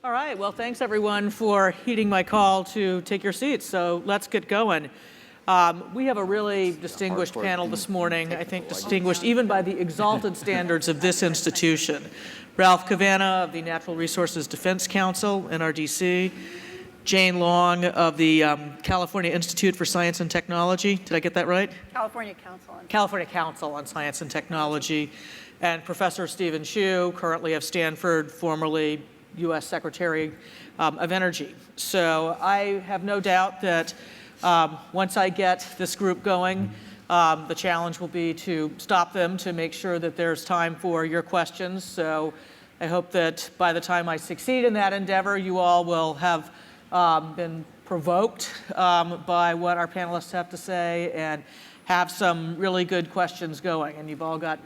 All right, well, thanks everyone for heeding my call to take your seats. So let's get going. We have a really distinguished panel this morning, I think distinguished even by the exalted standards of this institution. Ralph Cavanna of the Natural Resources Defense Council, NRDC, Jane Long of the California Institute for Science and Technology. Did I get that right? California Council on Science and Technology. And Professor Stephen Chu, currently of Stanford, formerly U.S. Secretary of Energy. So I have no doubt that once I get this group going, the challenge will be to stop them to make sure that there's time for your questions. So I hope that by the time I succeed in that endeavor, you all will have been provoked by what our panelists have to say and have some really good questions going. And you've all got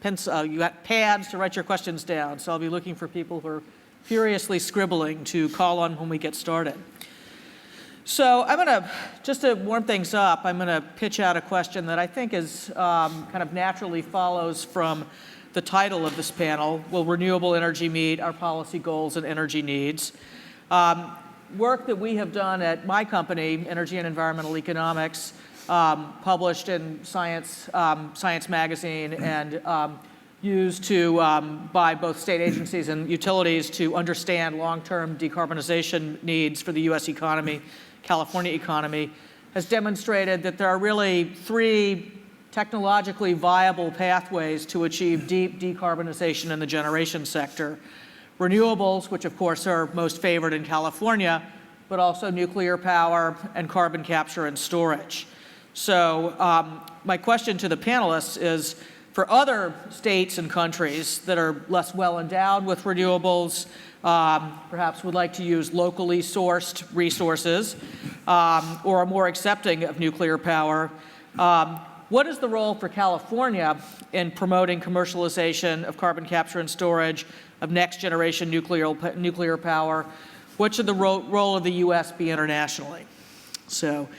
you got pads to write your questions down. So I'll be looking for people who are furiously scribbling to call on when we get started. So I'm going to, just to warm things up, I'm going to pitch out a question that I think is kind of naturally follows from the title of this panel: Will renewable energy meet our policy goals and energy needs? Work that we have done at my company, Energy and Environmental Economics, published in Science Magazine and used to by both state agencies and utilities to understand long-term decarbonization needs for the U.S. economy, California economy, has demonstrated that there are really three technologically viable pathways to achieve deep decarbonization in the generation sector. Renewables, which of course are most favored in California, but also nuclear power and carbon capture and storage. So my question to the panelists is, for other states and countries that are less well endowed with renewables, perhaps would like to use locally sourced resources, or are more accepting of nuclear power, what is the role for California in promoting commercialization of carbon capture and storage, of next generation nuclear power? What should the role of the U.S. be internationally? So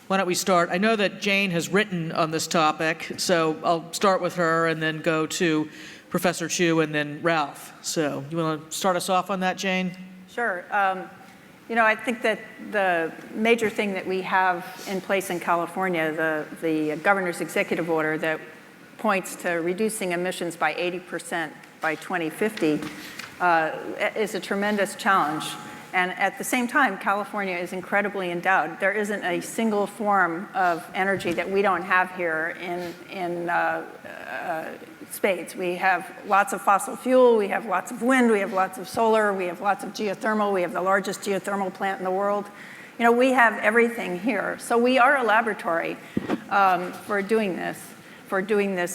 why don't we start? I know that Jane has written on this topic, so I'll start with her and then go to Professor Chu and then Ralph. So you want to start us off on that, Jane? Sure. I think that the major thing that we have in place in California, the governor's executive order that points to reducing emissions by 80% by 2050, is a tremendous challenge. And at the same time, California is incredibly endowed. There isn't a single form of energy that we don't have here in spades. We have lots of fossil fuel, we have lots of wind, we have lots of solar, we have lots of geothermal, we have the largest geothermal plant in the world. We have everything here. So we are a laboratory for doing this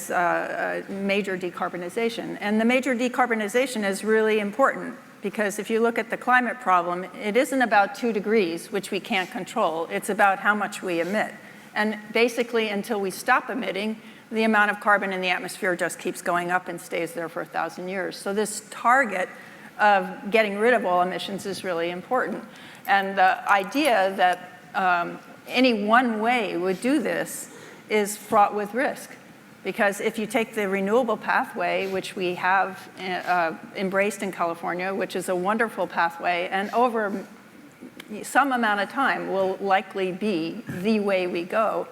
major decarbonization. And the major decarbonization is really important, because if you look at the climate problem, it isn't about 2 degrees, which we can't control. It's about how much we emit. And basically, until we stop emitting, the amount of carbon in the atmosphere just keeps going up and stays there for 1,000 years. So this target of getting rid of all emissions is really important. And the idea that any one way would do this is fraught with risk. Because if you take the renewable pathway, which we have embraced in California, which is a wonderful pathway, and over some amount of time will likely be the way we go,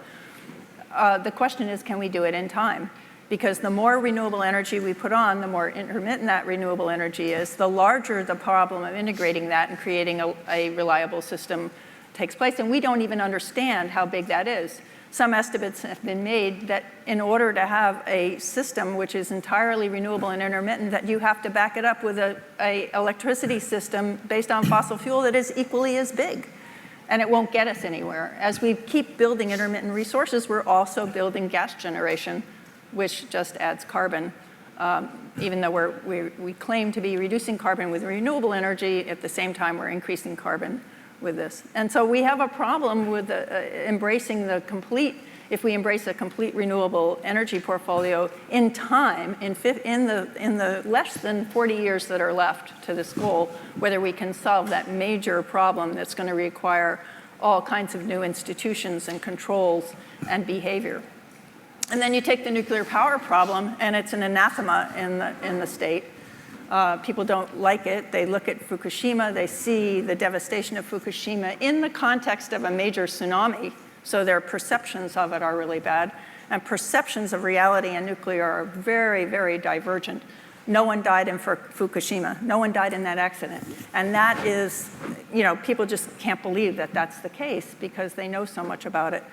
the question is, can we do it in time? Because the more renewable energy we put on, the more intermittent that renewable energy is, the larger the problem of integrating that and creating a reliable system takes place. And we don't even understand how big that is. Some estimates have been made that in order to have a system which is entirely renewable and intermittent, that you have to back it up with a electricity system based on fossil fuel that is equally as big. And it won't get us anywhere. As we keep building intermittent resources, we're also building gas generation, which just adds carbon. Even though we claim to be reducing carbon with renewable energy, at the same time we're increasing carbon with this. And so we have a problem with embracing if we embrace a complete renewable energy portfolio in time, in the less than 40 years that are left to this goal, whether we can solve that major problem that's going to require all kinds of new institutions and controls and behavior. And then you take the nuclear power problem, and it's an anathema in the state. People don't like it. They look at Fukushima, they see the devastation of Fukushima in the context of a major tsunami, so their perceptions of it are really bad. And perceptions of reality and nuclear are very, very divergent. No one died in Fukushima. No one died in that accident. And that is, people just can't believe that that's the case because they know so much about it.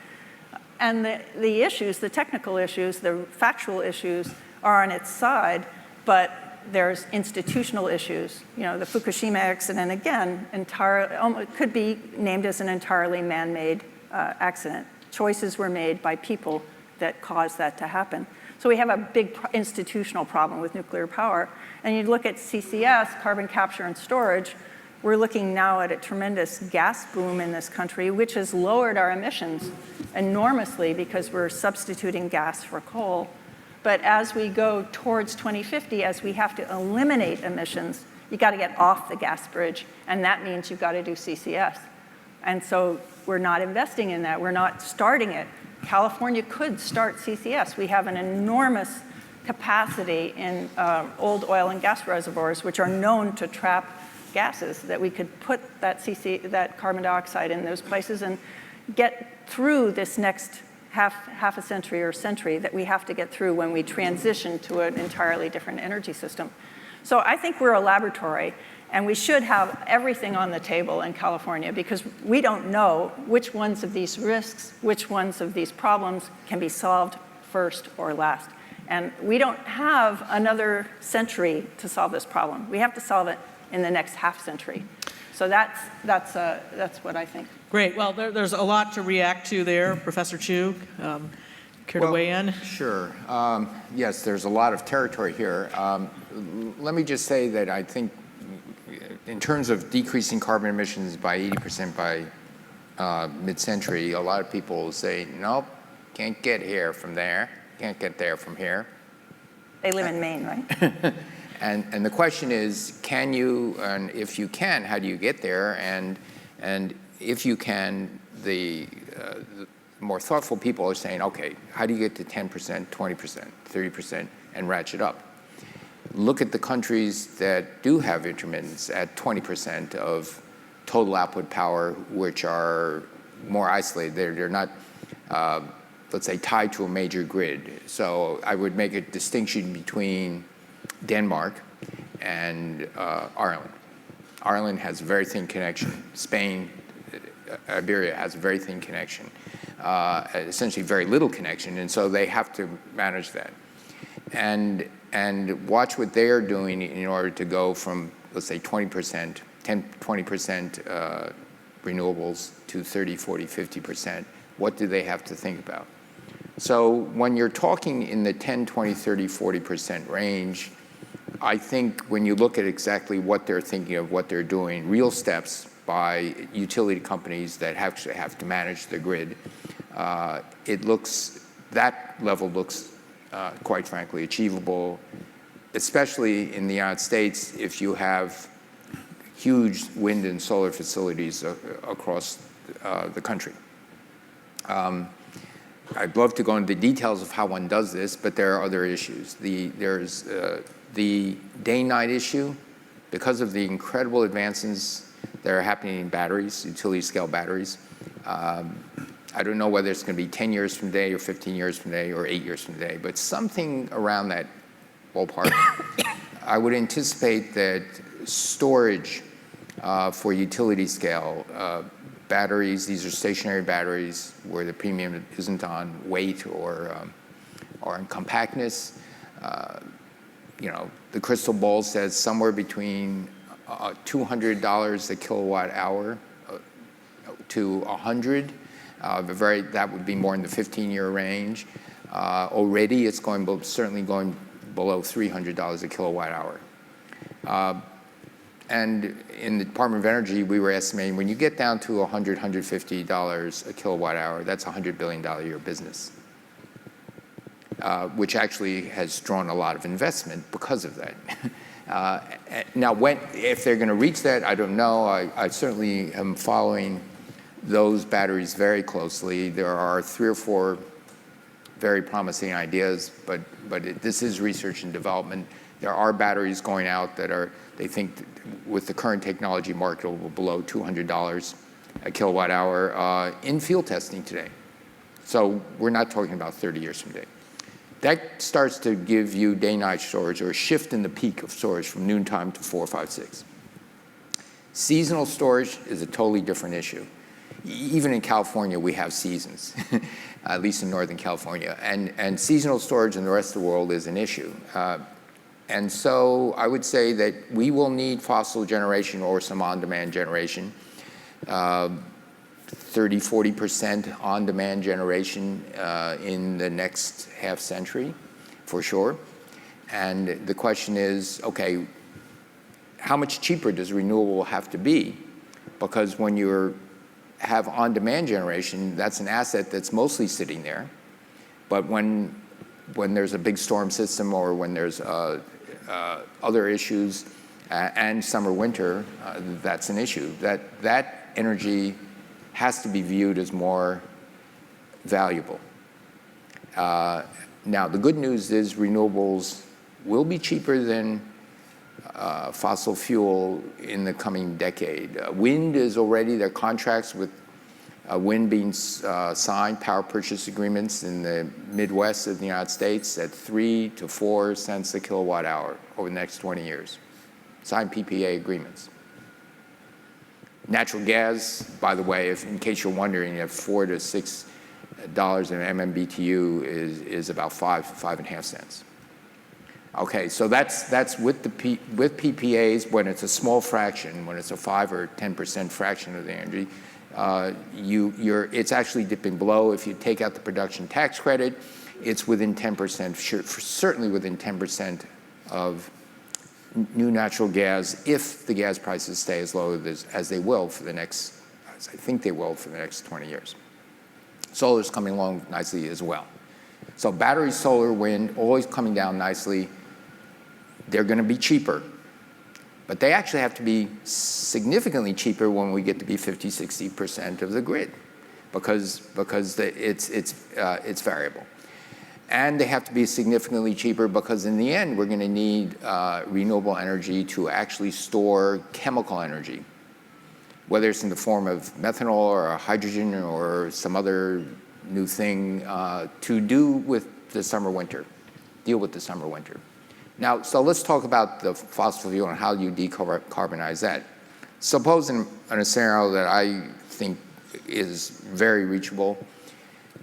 And the issues, the technical issues, the factual issues are on its side, but there's institutional issues. The Fukushima accident, again, could be named as an entirely man-made accident. Choices were made by people that caused that to happen. So we have a big institutional problem with nuclear power. And you look at CCS, carbon capture and storage, we're looking now at a tremendous gas boom in this country, which has lowered our emissions enormously because we're substituting gas for coal. But as we go towards 2050, as we have to eliminate emissions, you got to get off the gas bridge, and that means you've got to do CCS. And so we're not investing in that. We're not starting it. California could start CCS. We have an enormous capacity in old oil and gas reservoirs, which are known to trap gases, that we could put that carbon dioxide in those places and get through this next half a century or century that we have to get through when we transition to an entirely different energy system. So I think we're a laboratory, and we should have everything on the table in California because we don't know which ones of these risks, which ones of these problems can be solved first or last. And we don't have another century to solve this problem. We have to solve it in the next half century. So that's what I think. Great. Well, there's a lot to react to there. Professor Chu, care to weigh in? Sure. Yes, there's a lot of territory here. Let me just say that I think in terms of decreasing carbon emissions by 80% by mid-century, a lot of people say, nope, can't get here from there, can't get there from here. They live in Maine, right? And the question is, can you, and if you can, how do you get there? And if you can, the more thoughtful people are saying, okay, how do you get to 10%, 20%, 30%, and ratchet up? Look at the countries that do have intermittence at 20% of total output power, which are more isolated. They're not, let's say, tied to a major grid. So I would make a distinction between Denmark and Ireland. Ireland has a very thin connection. Spain, Iberia has a very thin connection, essentially very little connection, and so they have to manage that. And watch what they are doing in order to go from, let's say, 20%, 20% renewables to 30, 40, 50%. What do they have to think about? So when you're talking in the 10, 20, 30, 40% range, I think when you look at exactly what they're thinking of, what they're doing, real steps by utility companies that have to manage the grid, that level looks quite frankly achievable, especially in the United States if you have huge wind and solar facilities across the country. I'd love to go into the details of how one does this, but there are other issues. There's the day-night issue. Because of the incredible advances that are happening in batteries, utility-scale batteries, I don't know whether it's going to be 10 years from today or 15 years from today or 8 years from today, but something around that ballpark. I would anticipate that storage for utility scale batteries, these are stationary batteries where the premium isn't on weight or on compactness. The crystal ball says somewhere between $200 a kilowatt hour to $100. That would be more in the 15-year range. Already, it's certainly going below $300 a kilowatt hour. And in the Department of Energy, we were estimating when you get down to $100, $150 a kilowatt hour, that's a $100 billion a year business, which actually has drawn a lot of investment because of that. Now, if they're going to reach that, I don't know. I certainly am following those batteries very closely. There are 3 or 4 very promising ideas, but this is research and development. There are batteries going out that are, they think with the current technology marketable below $200 a kilowatt hour in field testing today. So we're not talking about 30 years from today. That starts to give you day-night storage or a shift in the peak of storage from noontime to 4, 5, 6. Seasonal storage is a totally different issue. Even in California, we have seasons, at least in Northern California. And seasonal storage in the rest of the world is an issue. And so I would say that we will need fossil generation or some on-demand generation, 30, 40% on-demand generation in the next half century, for sure. And the question is, okay, how much cheaper does renewable have to be? Because when you have on-demand generation, that's an asset that's mostly sitting there. But when there's a big storm system or when there's other issues and summer, winter, that's an issue. That energy has to be viewed as more valuable. Now, the good news is renewables will be cheaper than fossil fuel in the coming decade. Wind is already, there are contracts with wind being signed, power purchase agreements in the Midwest of the United States at 3 to 4 cents a kilowatt hour over the next 20 years. Signed PPA agreements. Natural gas, by the way, in case you're wondering, at $4 to $6 an MMBTU is about 5.5 cents. Okay, so that's with PPAs when it's a small fraction, when it's a 5 or 10% fraction of the energy, it's actually dipping below. If you take out the production tax credit, it's within 10%, certainly within 10% of new natural gas if the gas prices stay as low as they will for the next, as I think they will for the next 20 years. Solar's coming along nicely as well. So battery, solar, wind, always coming down nicely. They're going to be cheaper. But they actually have to be significantly cheaper when we get to be 50, 60% of the grid because it's variable. And they have to be significantly cheaper because in the end, we're going to need renewable energy to actually store chemical energy, whether it's in the form of methanol or hydrogen or some other new thing to deal with the summer, winter. Now, so let's talk about the fossil fuel and how you decarbonize that. Suppose in a scenario that I think is very reachable,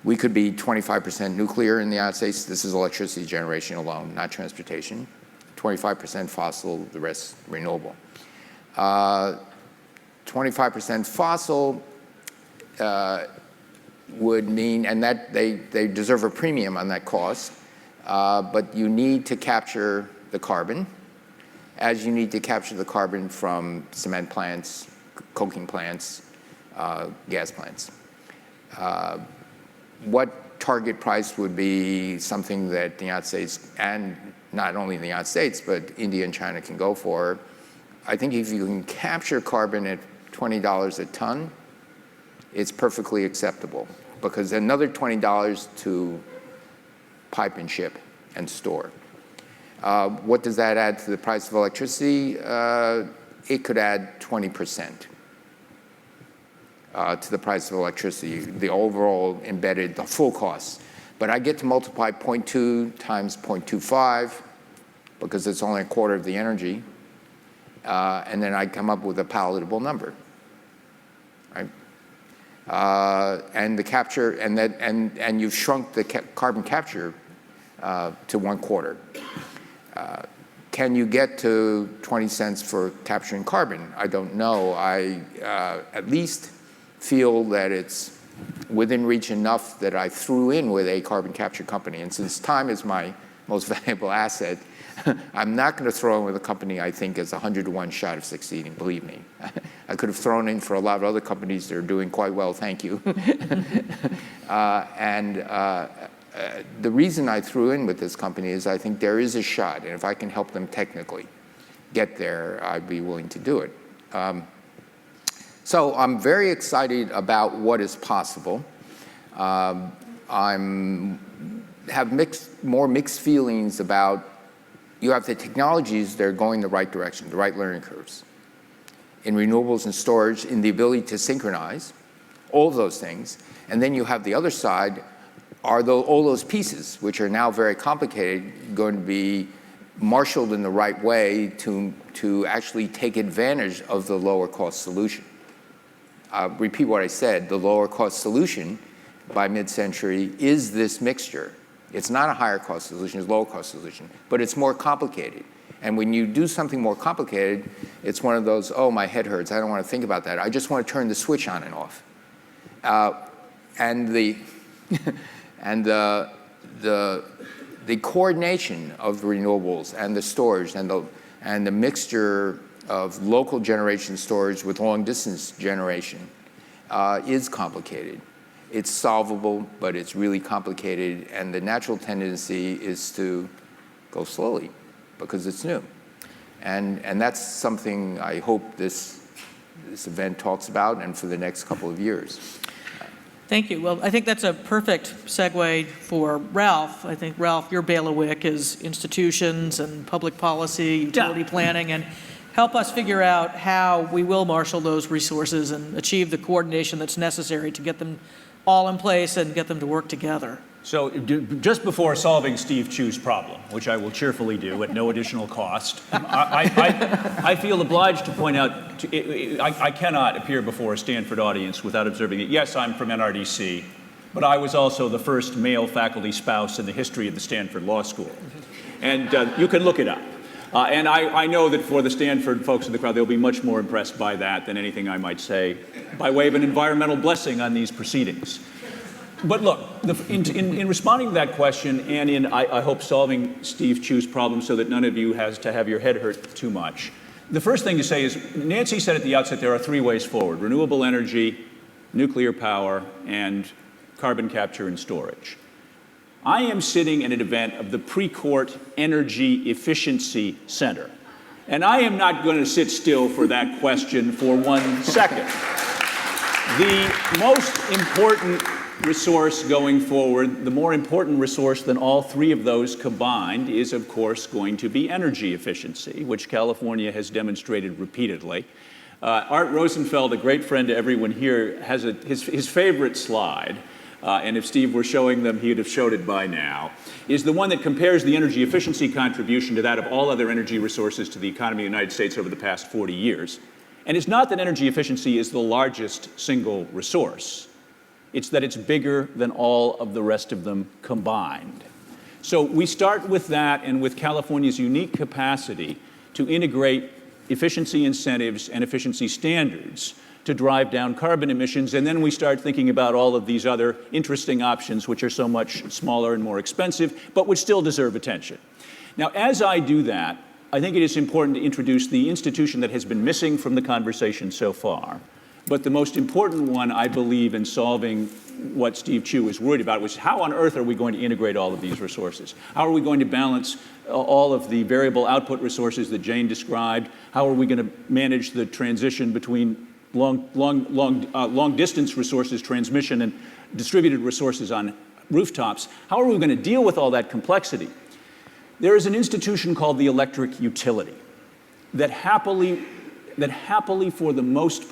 we could be 25% nuclear in the United States. This is electricity generation alone, not transportation. 25% fossil, the rest renewable. 25% fossil would mean, and that they deserve a premium on that cost, but you need to capture the carbon, as you need to capture the carbon from cement plants, coking plants, gas plants. What target price would be something that the United States, and not only the United States, but India and China can go for? I think if you can capture carbon at $20 a ton, it's perfectly acceptable, because another $20 to pipe and ship and store. What does that add to the price of electricity? It could add 20%. To the price of electricity, the overall embedded, the full cost. But I get to multiply 0.2 times 0.25, because it's only a quarter of the energy, and then I come up with a palatable number, right? And the capture, and you've shrunk the carbon capture to 1/4. Can you get to 20 cents for capturing carbon? I don't know. I at least feel that it's within reach enough that I threw in with a carbon capture company. And since time is my most valuable asset, I'm not going to throw in with a company I think is 100 to 1 shot of succeeding, believe me. I could have thrown in for a lot of other companies that are doing quite well, thank you. The reason I threw in with this company is I think there is a shot, and if I can help them technically get there, I'd be willing to do it. So I'm very excited about what is possible. I have more mixed feelings about you have the technologies that are going the right direction, the right learning curves. In renewables and storage, in the ability to synchronize, all of those things. And then you have the other side, are all those pieces, which are now very complicated, going to be marshaled in the right way to actually take advantage of the lower cost solution. Repeat what I said, the lower cost solution by mid-century is this mixture. It's not a higher cost solution, it's a lower cost solution, but it's more complicated. And when you do something more complicated, it's one of those, oh, my head hurts, I don't want to think about that. I just want to turn the switch on and off. And the coordination of renewables and the storage and the mixture of local generation storage with long distance generation is complicated. It's solvable, but it's really complicated, and the natural tendency is to go slowly because it's new. And that's something I hope this event talks about, and for the next couple of years. Thank you. Well, I think that's a perfect segue for Ralph. I think, Ralph, your bailiwick is institutions and public policy, utility planning, and help us figure out how we will marshal those resources and achieve the coordination that's necessary to get them all in place and get them to work together. So just before solving Steve Chu's problem, which I will cheerfully do at no additional cost, I feel obliged to point out, I cannot appear before a Stanford audience without observing that, yes, I'm from NRDC, but I was also the first male faculty spouse in the history of the Stanford Law School. And you can look it up. And I know that for the Stanford folks in the crowd, they'll be much more impressed by that than anything I might say by way of an environmental blessing on these proceedings. But look, in responding to that question and in, I hope, solving Steve Chu's problem so that none of you has to have your head hurt too much, the first thing to say is, Nancy said at the outset there are three ways forward: renewable energy, nuclear power, and carbon capture and storage. I am sitting at an event of the Precourt Energy Efficiency Center, and I am not going to sit still for that question for 1 second. The most important resource going forward, the more important resource than all three of those combined, is of course going to be energy efficiency, which California has demonstrated repeatedly. Art Rosenfeld, a great friend to everyone here, has his favorite slide, and if Steve were showing them, he would have showed it by now, is the one that compares the energy efficiency contribution to that of all other energy resources to the economy of the United States over the past 40 years. And it's not that energy efficiency is the largest single resource. It's that it's bigger than all of the rest of them combined. So we start with that, and with California's unique capacity to integrate efficiency incentives and efficiency standards to drive down carbon emissions, and then we start thinking about all of these other interesting options which are so much smaller and more expensive, but which still deserve attention. Now, as I do that, I think it is important to introduce the institution that has been missing from the conversation so far. But the most important one, I believe, in solving what Steve Chu is worried about was how on earth are we going to integrate all of these resources? How are we going to balance all of the variable output resources that Jane described? How are we going to manage the transition between long distance resources, transmission, and distributed resources on rooftops? How are we going to deal with all that complexity? There is an institution called the electric utility that happily for the most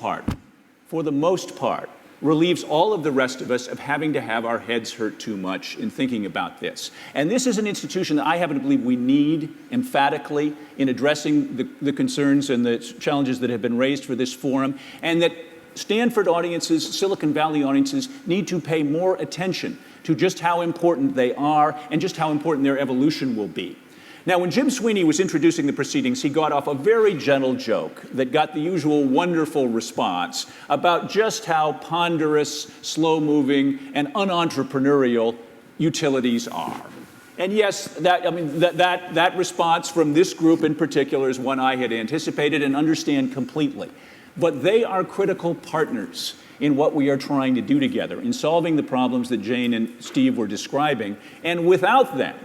part, relieves all of the rest of us of having to have our heads hurt too much in thinking about this. And this is an institution that I happen to believe we need emphatically in addressing the concerns and the challenges that have been raised for this forum, and that Stanford audiences, Silicon Valley audiences, need to pay more attention to just how important they are and just how important their evolution will be. Now, when Jim Sweeney was introducing the proceedings, he got off a very gentle joke that got the usual wonderful response about just how ponderous, slow-moving, and unentrepreneurial utilities are. And yes, that response from this group in particular is one I had anticipated and understand completely. But they are critical partners in what we are trying to do together, in solving the problems that Jane and Steve were describing. And without them,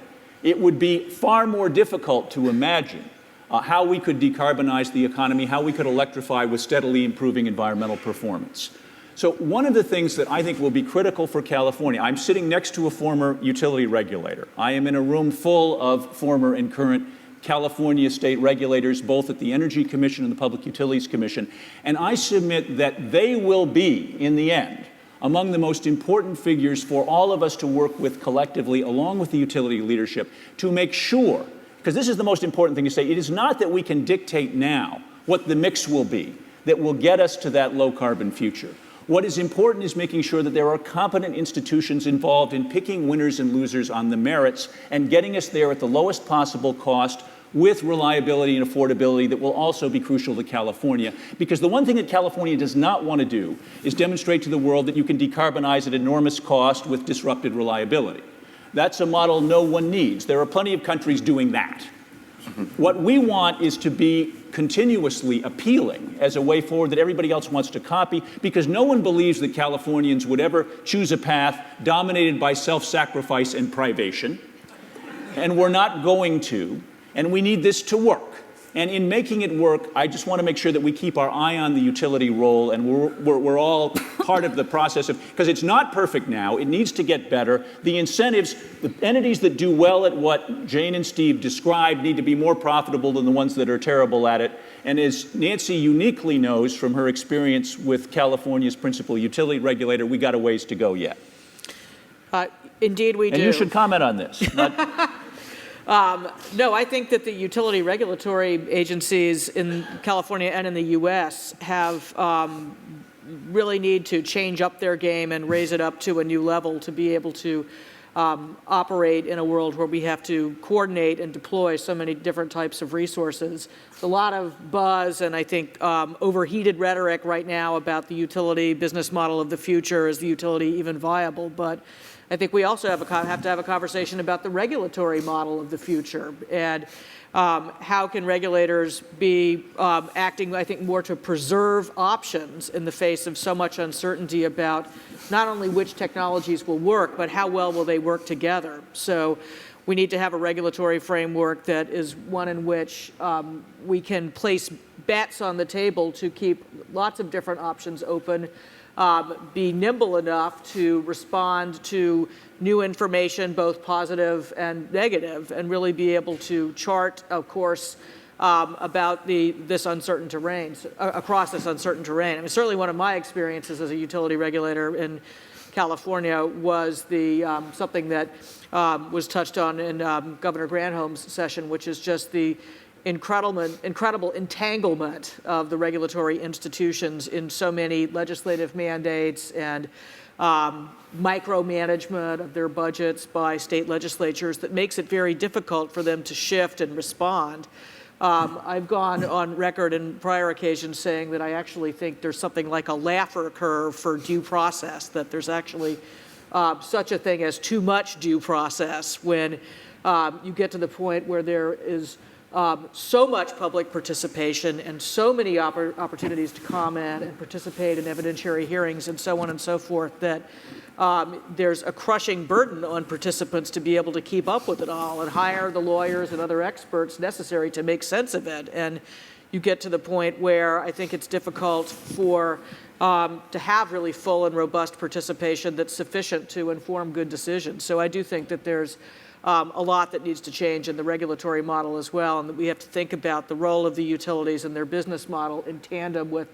it would be far more difficult to imagine how we could decarbonize the economy, how we could electrify with steadily improving environmental performance. So one of the things that I think will be critical for California, I'm sitting next to a former utility regulator. I am in a room full of former and current California state regulators, both at the Energy Commission and the Public Utilities Commission. And I submit that they will be, in the end, among the most important figures for all of us to work with collectively, along with the utility leadership, to make sure, because this is the most important thing to say, it is not that we can dictate now what the mix will be that will get us to that low-carbon future. What is important is making sure that there are competent institutions involved in picking winners and losers on the merits and getting us there at the lowest possible cost with reliability and affordability that will also be crucial to California. Because the one thing that California does not want to do is demonstrate to the world that you can decarbonize at enormous cost with disrupted reliability. That's a model no one needs. There are plenty of countries doing that. What we want is to be continuously appealing as a way forward that everybody else wants to copy, because no one believes that Californians would ever choose a path dominated by self-sacrifice and privation. And we're not going to, and we need this to work. And in making it work, I just want to make sure that we keep our eye on the utility role, and we're all part of the process of, because it's not perfect now, it needs to get better. The incentives, the entities that do well at what Jane and Steve described need to be more profitable than the ones that are terrible at it. And as Nancy uniquely knows from her experience with California's principal utility regulator, we got a ways to go yet. Indeed, we do. And you should comment on this. No, I think that the utility regulatory agencies in California and in the U.S. have really need to change up their game and raise it up to a new level to be able to operate in a world where we have to coordinate and deploy so many different types of resources. There's a lot of buzz and I think overheated rhetoric right now about the utility business model of the future. Is the utility even viable? But I think we also have to have a conversation about the regulatory model of the future and how can regulators be acting, I think, more to preserve options in the face of so much uncertainty about not only which technologies will work, but how well will they work together. So we need to have a regulatory framework that is one in which we can place bets on the table to keep lots of different options open, be nimble enough to respond to new information, both positive and negative, and really be able to chart a course about this uncertain terrain, across this uncertain terrain. I mean, certainly one of my experiences as a utility regulator in California was something that was touched on in Governor Granholm's session, which is just the incredible entanglement of the regulatory institutions in so many legislative mandates and micromanagement of their budgets by state legislatures that makes it very difficult for them to shift and respond. I've gone on record in prior occasions saying that I actually think there's something like a Laffer curve for due process, that there's actually such a thing as too much due process when you get to the point where there is so much public participation and so many opportunities to comment and participate in evidentiary hearings and so on and so forth that there's a crushing burden on participants to be able to keep up with it all and hire the lawyers and other experts necessary to make sense of it. And you get to the point where I think it's difficult to have really full and robust participation that's sufficient to inform good decisions. So I do think that there's a lot that needs to change in the regulatory model as well, and that we have to think about the role of the utilities and their business model in tandem with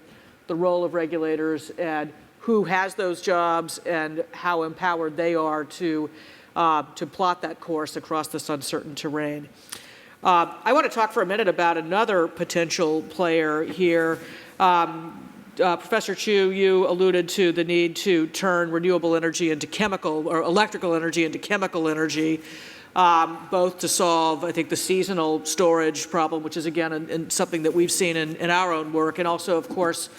the role of regulators and who has those jobs and how empowered they are to plot that course across this uncertain terrain. I want to talk for a minute about another potential player here. Professor Chu, you alluded to the need to turn renewable energy into chemical or electrical energy into chemical energy. Both to solve, I think, the seasonal storage problem, which is, again, something that we've seen in our own work, and also, of course,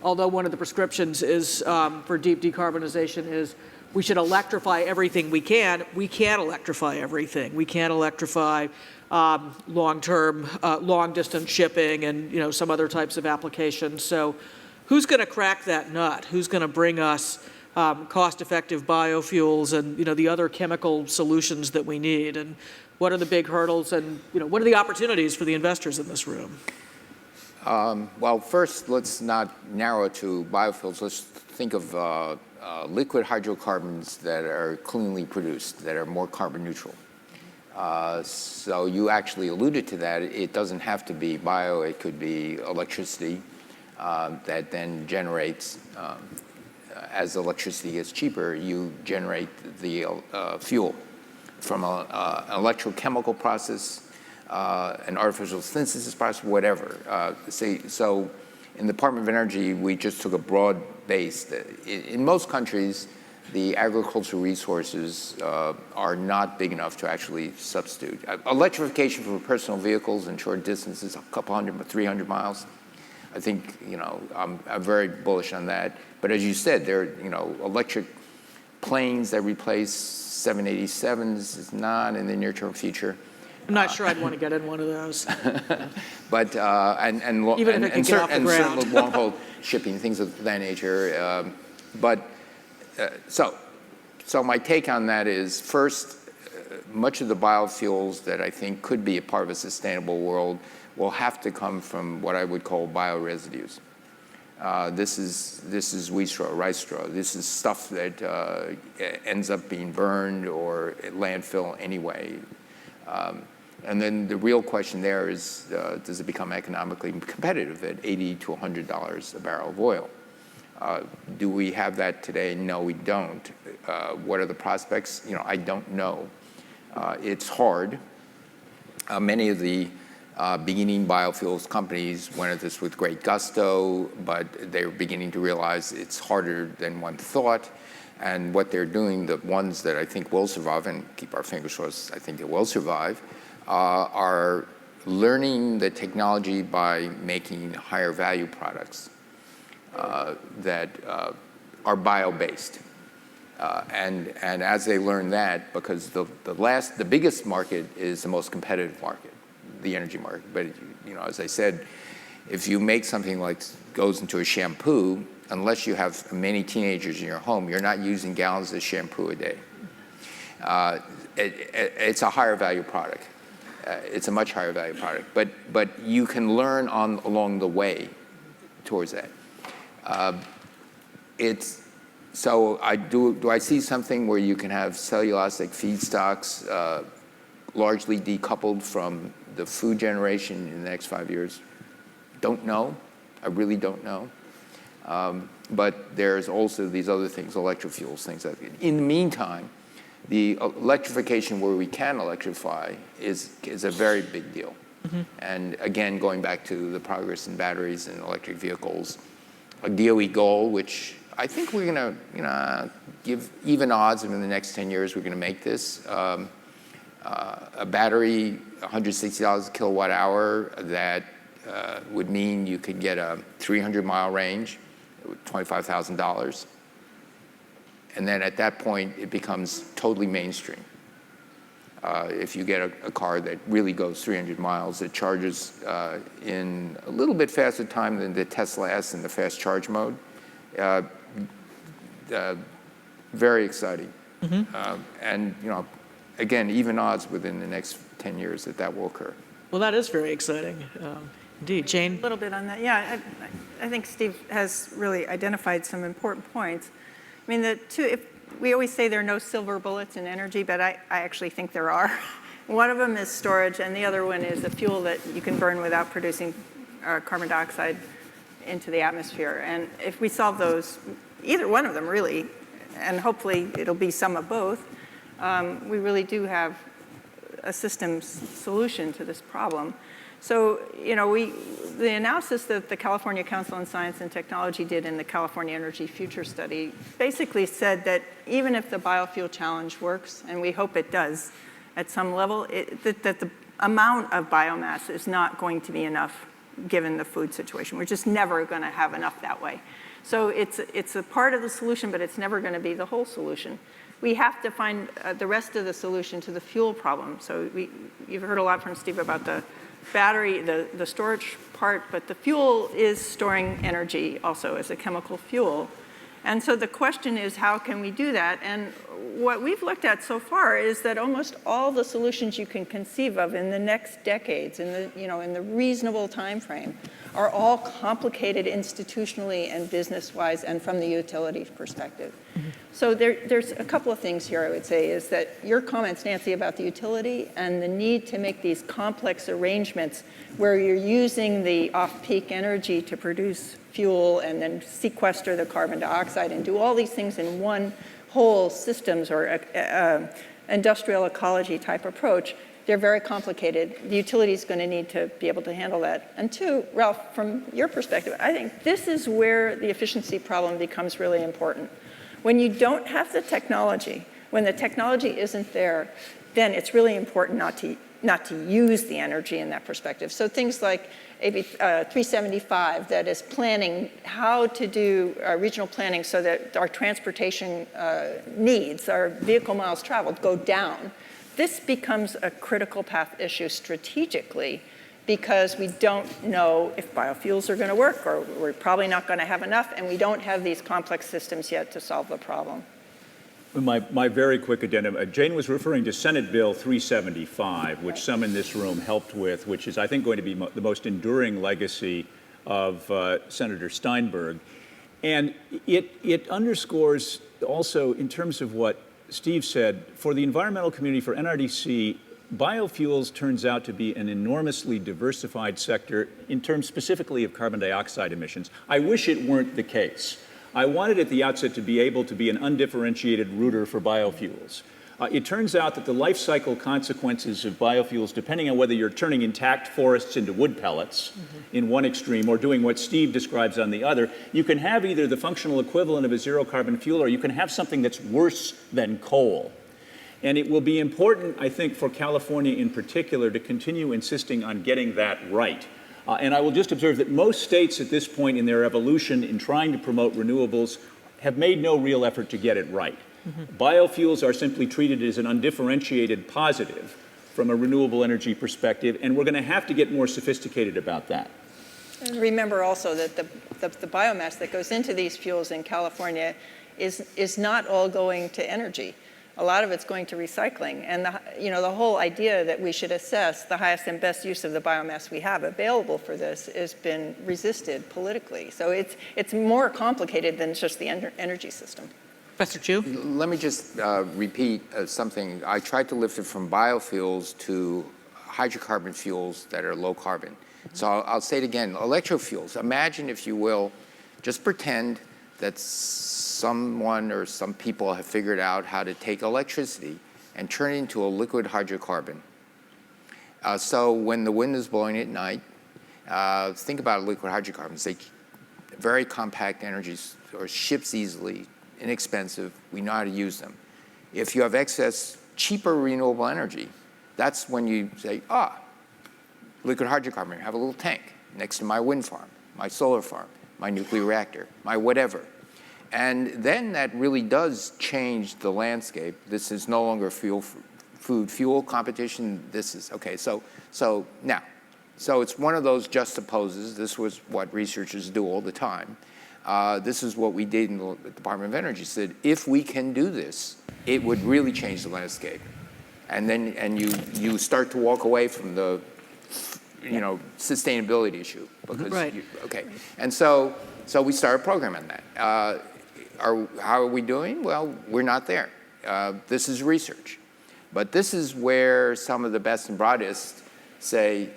although one of the prescriptions is for deep decarbonization is we should electrify everything we can't electrify everything. We can't electrify long-term, long-distance shipping and some other types of applications. So who's going to crack that nut? Who's going to bring us cost-effective biofuels and the other chemical solutions that we need, and what are the big hurdles, and what are the opportunities for the investors in this room? Well, first, let's not narrow to biofuels. Let's think of liquid hydrocarbons that are cleanly produced, that are more carbon neutral. So you actually alluded to that. It doesn't have to be bio. It could be electricity that then generates, as electricity gets cheaper, you generate the fuel from an electrochemical process, an artificial synthesis process, whatever. So in the Department of Energy, we just took a broad base. In most countries, the agricultural resources are not big enough to actually substitute. Electrification for personal vehicles and short distances, a couple 300 miles. I think, I'm very bullish on that. But as you said, there are, electric planes that replace 787s is not in the near-term future. I'm not sure I'd want to get in one of those. But, Even if it could get off the ground. certain long-haul shipping, things of that nature. So my take on that is, first, much of the biofuels that I think could be a part of a sustainable world will have to come from what I would call bioresidues. This is wheat straw, rice straw. This is stuff that ends up being burned or at landfill anyway. And then the real question there is, does it become economically competitive at $80 to $100 a barrel of oil? Do we have that today? No, we don't. What are the prospects? I don't know. It's hard. Many of the beginning biofuels companies went at this with great gusto, but they're beginning to realize it's harder than one thought. And what they're doing, the ones that I think will survive, and keep our fingers crossed, I think they will survive, are learning the technology by making higher value products that are bio-based. And as they learn that, because the biggest market is the most competitive market, the energy market. But as I said, if you make something like goes into a shampoo, unless you have many teenagers in your home, you're not using gallons of shampoo a day. It's a higher value product. It's a much higher value product. But you can learn along the way towards that. So do I see something where you can have cellulosic feedstocks largely decoupled from the food generation in the next 5 years? Don't know. I really don't know. But there's also these other things, electrofuels, things like that. In the meantime, the electrification where we can electrify is a very big deal. Mm-hmm. And again, going back to the progress in batteries and electric vehicles, a DOE goal, which I think we're going to give even odds in the next 10 years we're going to make this. A battery, $160 a kilowatt hour, that would mean you could get a 300-mile range with $25,000. And then at that point, it becomes totally mainstream. If you get a car that really goes 300 miles, it charges in a little bit faster time than the Tesla S in the fast charge mode. Very exciting. Mm-hmm. And again, even odds within the next 10 years that will occur. Well, that is very exciting. Indeed. Jane? A little bit on that. Yeah, I think Steve has really identified some important points. I mean, we always say there are no silver bullets in energy, but I actually think there are. One of them is storage, and the other one is a fuel that you can burn without producing carbon dioxide into the atmosphere. And if we solve those, either one of them really, and hopefully it'll be some of both, we really do have a systems solution to this problem. So, the analysis that the California Council on Science and Technology did in the California Energy Future Study basically said that even if the biofuel challenge works, and we hope it does at some level, that the amount of biomass is not going to be enough given the food situation. We're just never going to have enough that way. So it's a part of the solution, but it's never going to be the whole solution. We have to find the rest of the solution to the fuel problem. So you've heard a lot from Steve about the battery, the storage part, but the fuel is storing energy also as a chemical fuel. And so the question is, how can we do that? And what we've looked at so far is that almost all the solutions you can conceive of in the next decades, in the reasonable time frame, are all complicated institutionally and business-wise and from the utility perspective. So there's a couple of things here I would say is that your comments, Nancy, about the utility and the need to make these complex arrangements where you're using the off-peak energy to produce fuel and then sequester the carbon dioxide and do all these things in one whole systems or industrial ecology type approach. They're very complicated. The utility is going to need to be able to handle that. And two, Ralph, from your perspective, I think this is where the efficiency problem becomes really important. When you don't have the technology, when the technology isn't there, then it's really important not to use the energy in that perspective. So things like AB 375 that is planning how to do regional planning so that our transportation needs, our vehicle miles traveled, go down. This becomes a critical path issue strategically because we don't know if biofuels are going to work, or we're probably not going to have enough, and we don't have these complex systems yet to solve the problem. My very quick addendum, Jane was referring to Senate Bill 375, which some in this room helped with, which is, I think, going to be the most enduring legacy of Senator Steinberg. And it underscores also, in terms of what Steve said, for the environmental community, for NRDC, biofuels turns out to be an enormously diversified sector in terms specifically of carbon dioxide emissions. I wish it weren't the case. I wanted at the outset to be able to be an undifferentiated router for biofuels. It turns out that the life cycle consequences of biofuels, depending on whether you're turning intact forests into wood pellets in one extreme or doing what Steve describes on the other, you can have either the functional equivalent of a zero carbon fuel or you can have something that's worse than coal. And it will be important, I think, for California in particular to continue insisting on getting that right. And I will just observe that most states at this point in their evolution in trying to promote renewables have made no real effort to get it right. Biofuels are simply treated as an undifferentiated positive from a renewable energy perspective, and we're going to have to get more sophisticated about that. And remember also that the biomass that goes into these fuels in California is not all going to energy. A lot of it's going to recycling. And the whole idea that we should assess the highest and best use of the biomass we have available for this has been resisted politically. So it's more complicated than just the energy system. Professor Chu? Let me just repeat something. I tried to lift it from biofuels to hydrocarbon fuels that are low carbon. So I'll say it again, electrofuels. Imagine, if you will, just pretend that someone or some people have figured out how to take electricity and turn it into a liquid hydrocarbon. So when the wind is blowing at night, think about liquid hydrocarbons. They very compact energies, or ships easily, inexpensive. We know how to use them. If you have excess, cheaper renewable energy, that's when you say, liquid hydrocarbon. I have a little tank next to my wind farm, my solar farm, my nuclear reactor, my whatever. And then that really does change the landscape. This is no longer food-fuel competition. This is, okay, so it's one of those juxtaposes. This was what researchers do all the time. This is what we did in the Department of Energy. Said, if we can do this, it would really change the landscape. And then you start to walk away from the sustainability issue. Because right. And so we started programming that. How are we doing? Well, we're not there. This is research. But this is where some of the best and brightest say,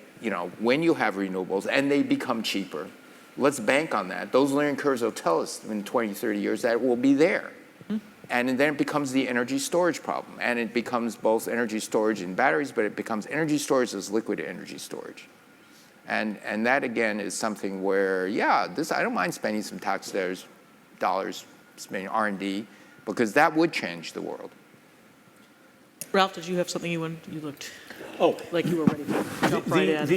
when you have renewables and they become cheaper, let's bank on that. Those learning curves will tell us in 20, 30 years that it will be there. And then it becomes the energy storage problem. And it becomes both energy storage in batteries, but it becomes energy storage as liquid energy storage. And that, again, is something where, I don't mind spending some taxpayers' dollars, spending R&D, because that would change the world. Ralph, did you have something you looked like you were ready to jump right in?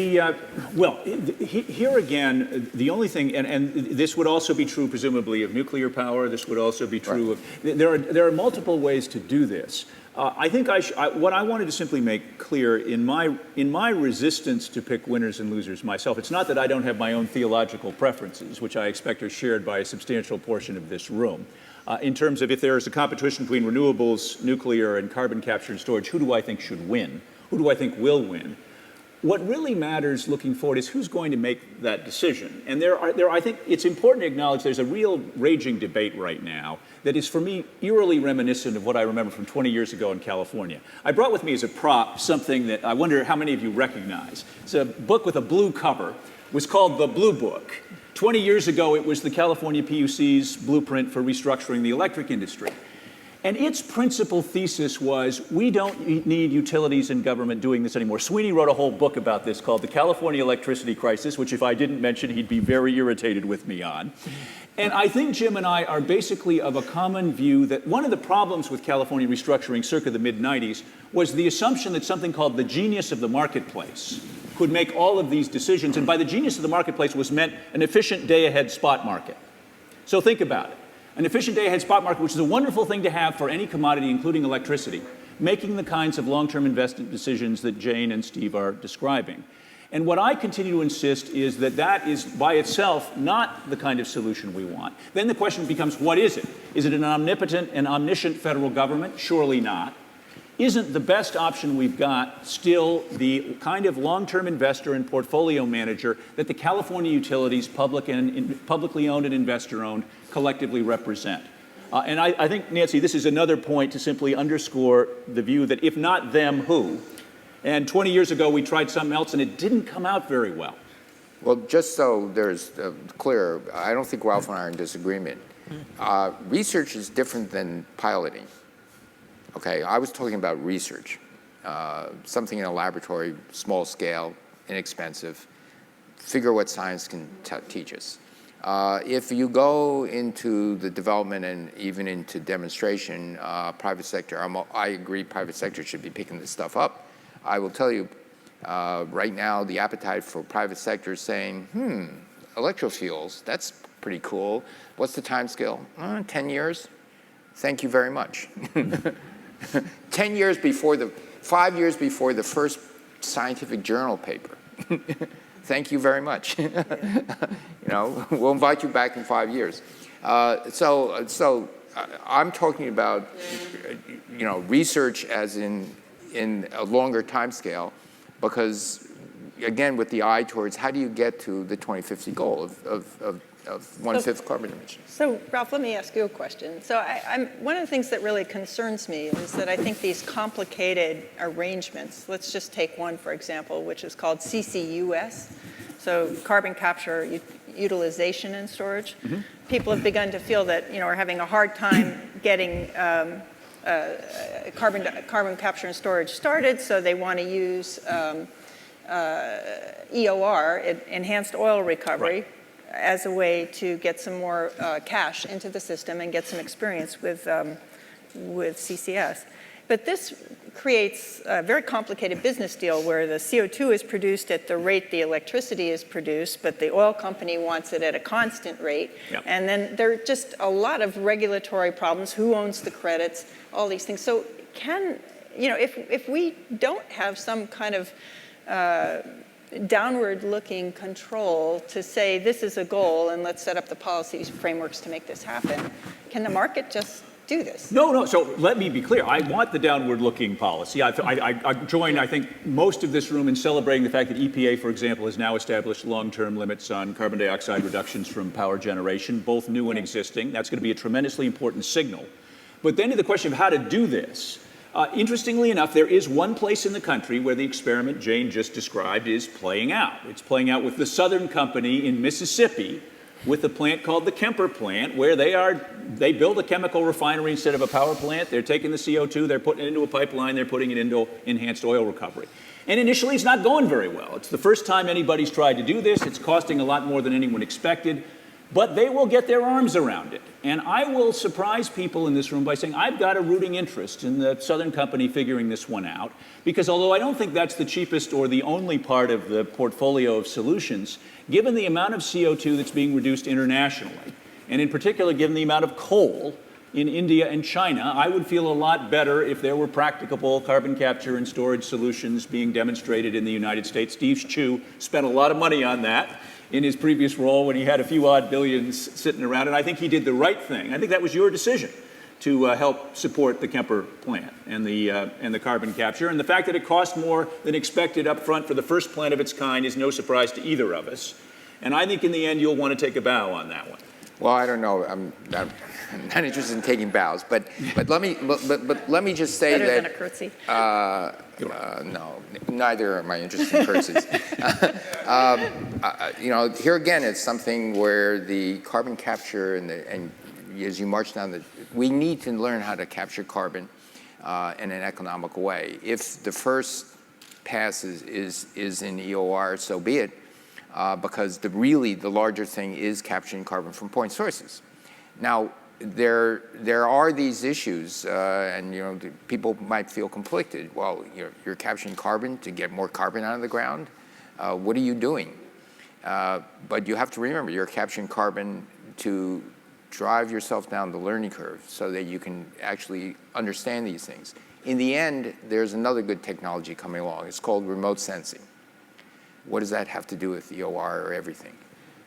Here again, the only thing, and this would also be true presumably of nuclear power, this would also be true of, there are multiple ways to do this. I think what I wanted to simply make clear in my resistance to pick winners and losers myself, it's not that I don't have my own theological preferences, which I expect are shared by a substantial portion of this room. In terms of if there is a competition between renewables, nuclear, and carbon capture and storage, who do I think should win? Who do I think will win? what really matters looking forward is who's going to make that decision. And I think it's important to acknowledge there's a real raging debate right now that is, for me, eerily reminiscent of what I remember from 20 years ago in California. I brought with me as a prop something that I wonder how many of you recognize. It's a book with a blue cover. It was called The Blue Book. 20 years ago, it was the California PUC's blueprint for restructuring the electric industry. And its principal thesis was, we don't need utilities and government doing this anymore. Sweeney wrote a whole book about this called The California Electricity Crisis, which if I didn't mention, he'd be very irritated with me on. And I think Jim and I are basically of a common view that one of the problems with California restructuring circa the mid-90s was the assumption that something called the genius of the marketplace could make all of these decisions. And by the genius of the marketplace was meant an efficient day-ahead spot market. So think about it. An efficient day-ahead spot market, which is a wonderful thing to have for any commodity, including electricity, making the kinds of long-term investment decisions that Jane and Steve are describing. And what I continue to insist is that that is, by itself, not the kind of solution we want. Then the question becomes, what is it? Is it an omnipotent and omniscient federal government? Surely not. Isn't the best option we've got still the kind of long-term investor and portfolio manager that the California utilities, publicly owned and investor-owned, collectively represent? And I think, Nancy, this is another point to simply underscore the view that if not them, who? And 20 years ago, we tried something else, and it didn't come out very well. Well, just so there's clear, I don't think Ralph and I are in disagreement. Research is different than piloting. Okay, I was talking about research, something in a laboratory, small scale, inexpensive, figure what science can teach us. If you go into the development and even into demonstration, private sector, I agree private sector should be picking this stuff up. I will tell you, right now, the appetite for private sector is saying, electrofuels, that's pretty cool. What's the time scale? 10 years? Thank you very much. 5 years before the first scientific journal paper. Thank you very much. We'll invite you back in 5 years. So I'm talking about, research as in a longer time scale, because again, with the eye towards how do you get to the 2050 goal of one-fifth carbon emissions. So, Ralph, let me ask you a question. So one of the things that really concerns me is that I think these complicated arrangements, let's just take one, for example, which is called CCUS, so carbon capture, utilization, and storage. Mm-hmm. People have begun to feel that, are having a hard time getting carbon capture and storage started, so they want to use EOR, enhanced oil recovery, right, as a way to get some more cash into the system and get some experience with CCS. But this creates a very complicated business deal where the CO2 is produced at the rate the electricity is produced, but the oil company wants it at a constant rate. Yep. And then there are just a lot of regulatory problems. Who owns the credits? All these things. So if we don't have some kind of downward-looking control to say this is a goal and let's set up the policies frameworks to make this happen, can the market just do this? No. So let me be clear. I want the downward-looking policy. I join, I think, most of this room in celebrating the fact that EPA, for example, has now established long-term limits on carbon dioxide reductions from power generation, both new and existing. That's going to be a tremendously important signal. But then to the question of how to do this, interestingly enough, there is one place in the country where the experiment Jane just described is playing out. It's playing out with the Southern Company in Mississippi with a plant called the Kemper plant, where they build a chemical refinery instead of a power plant. They're taking the CO2, they're putting it into a pipeline, they're putting it into enhanced oil recovery. And initially, it's not going very well. It's the first time anybody's tried to do this. It's costing a lot more than anyone expected. But they will get their arms around it. And I will surprise people in this room by saying I've got a rooting interest in the Southern Company figuring this one out, because although I don't think that's the cheapest or the only part of the portfolio of solutions, given the amount of CO2 that's being reduced internationally, and in particular given the amount of coal in India and China, I would feel a lot better if there were practicable carbon capture and storage solutions being demonstrated in the United States. Steve Chu spent a lot of money on that in his previous role when he had a few odd billions sitting around, and I think he did the right thing. I think that was your decision to help support the Kemper plant and the carbon capture. And the fact that it cost more than expected up front for the first plant of its kind is no surprise to either of us. And I think in the end you'll want to take a bow on that one. Well, I don't know. I'm not interested in taking bows, but let me just say Better that than a curtsy. no, neither am I interested in curtsies. Here again, it's something where the carbon capture and as you march down we need to learn how to capture carbon in an economical way. If the first pass is in EOR, so be it. Because the larger thing is capturing carbon from point sources. Now, there are these issues, and people might feel conflicted. Well, you're capturing carbon to get more carbon out of the ground. What are you doing? But you have to remember, you're capturing carbon to drive yourself down the learning curve so that you can actually understand these things. In the end, there's another good technology coming along. It's called remote sensing. What does that have to do with EOR or everything?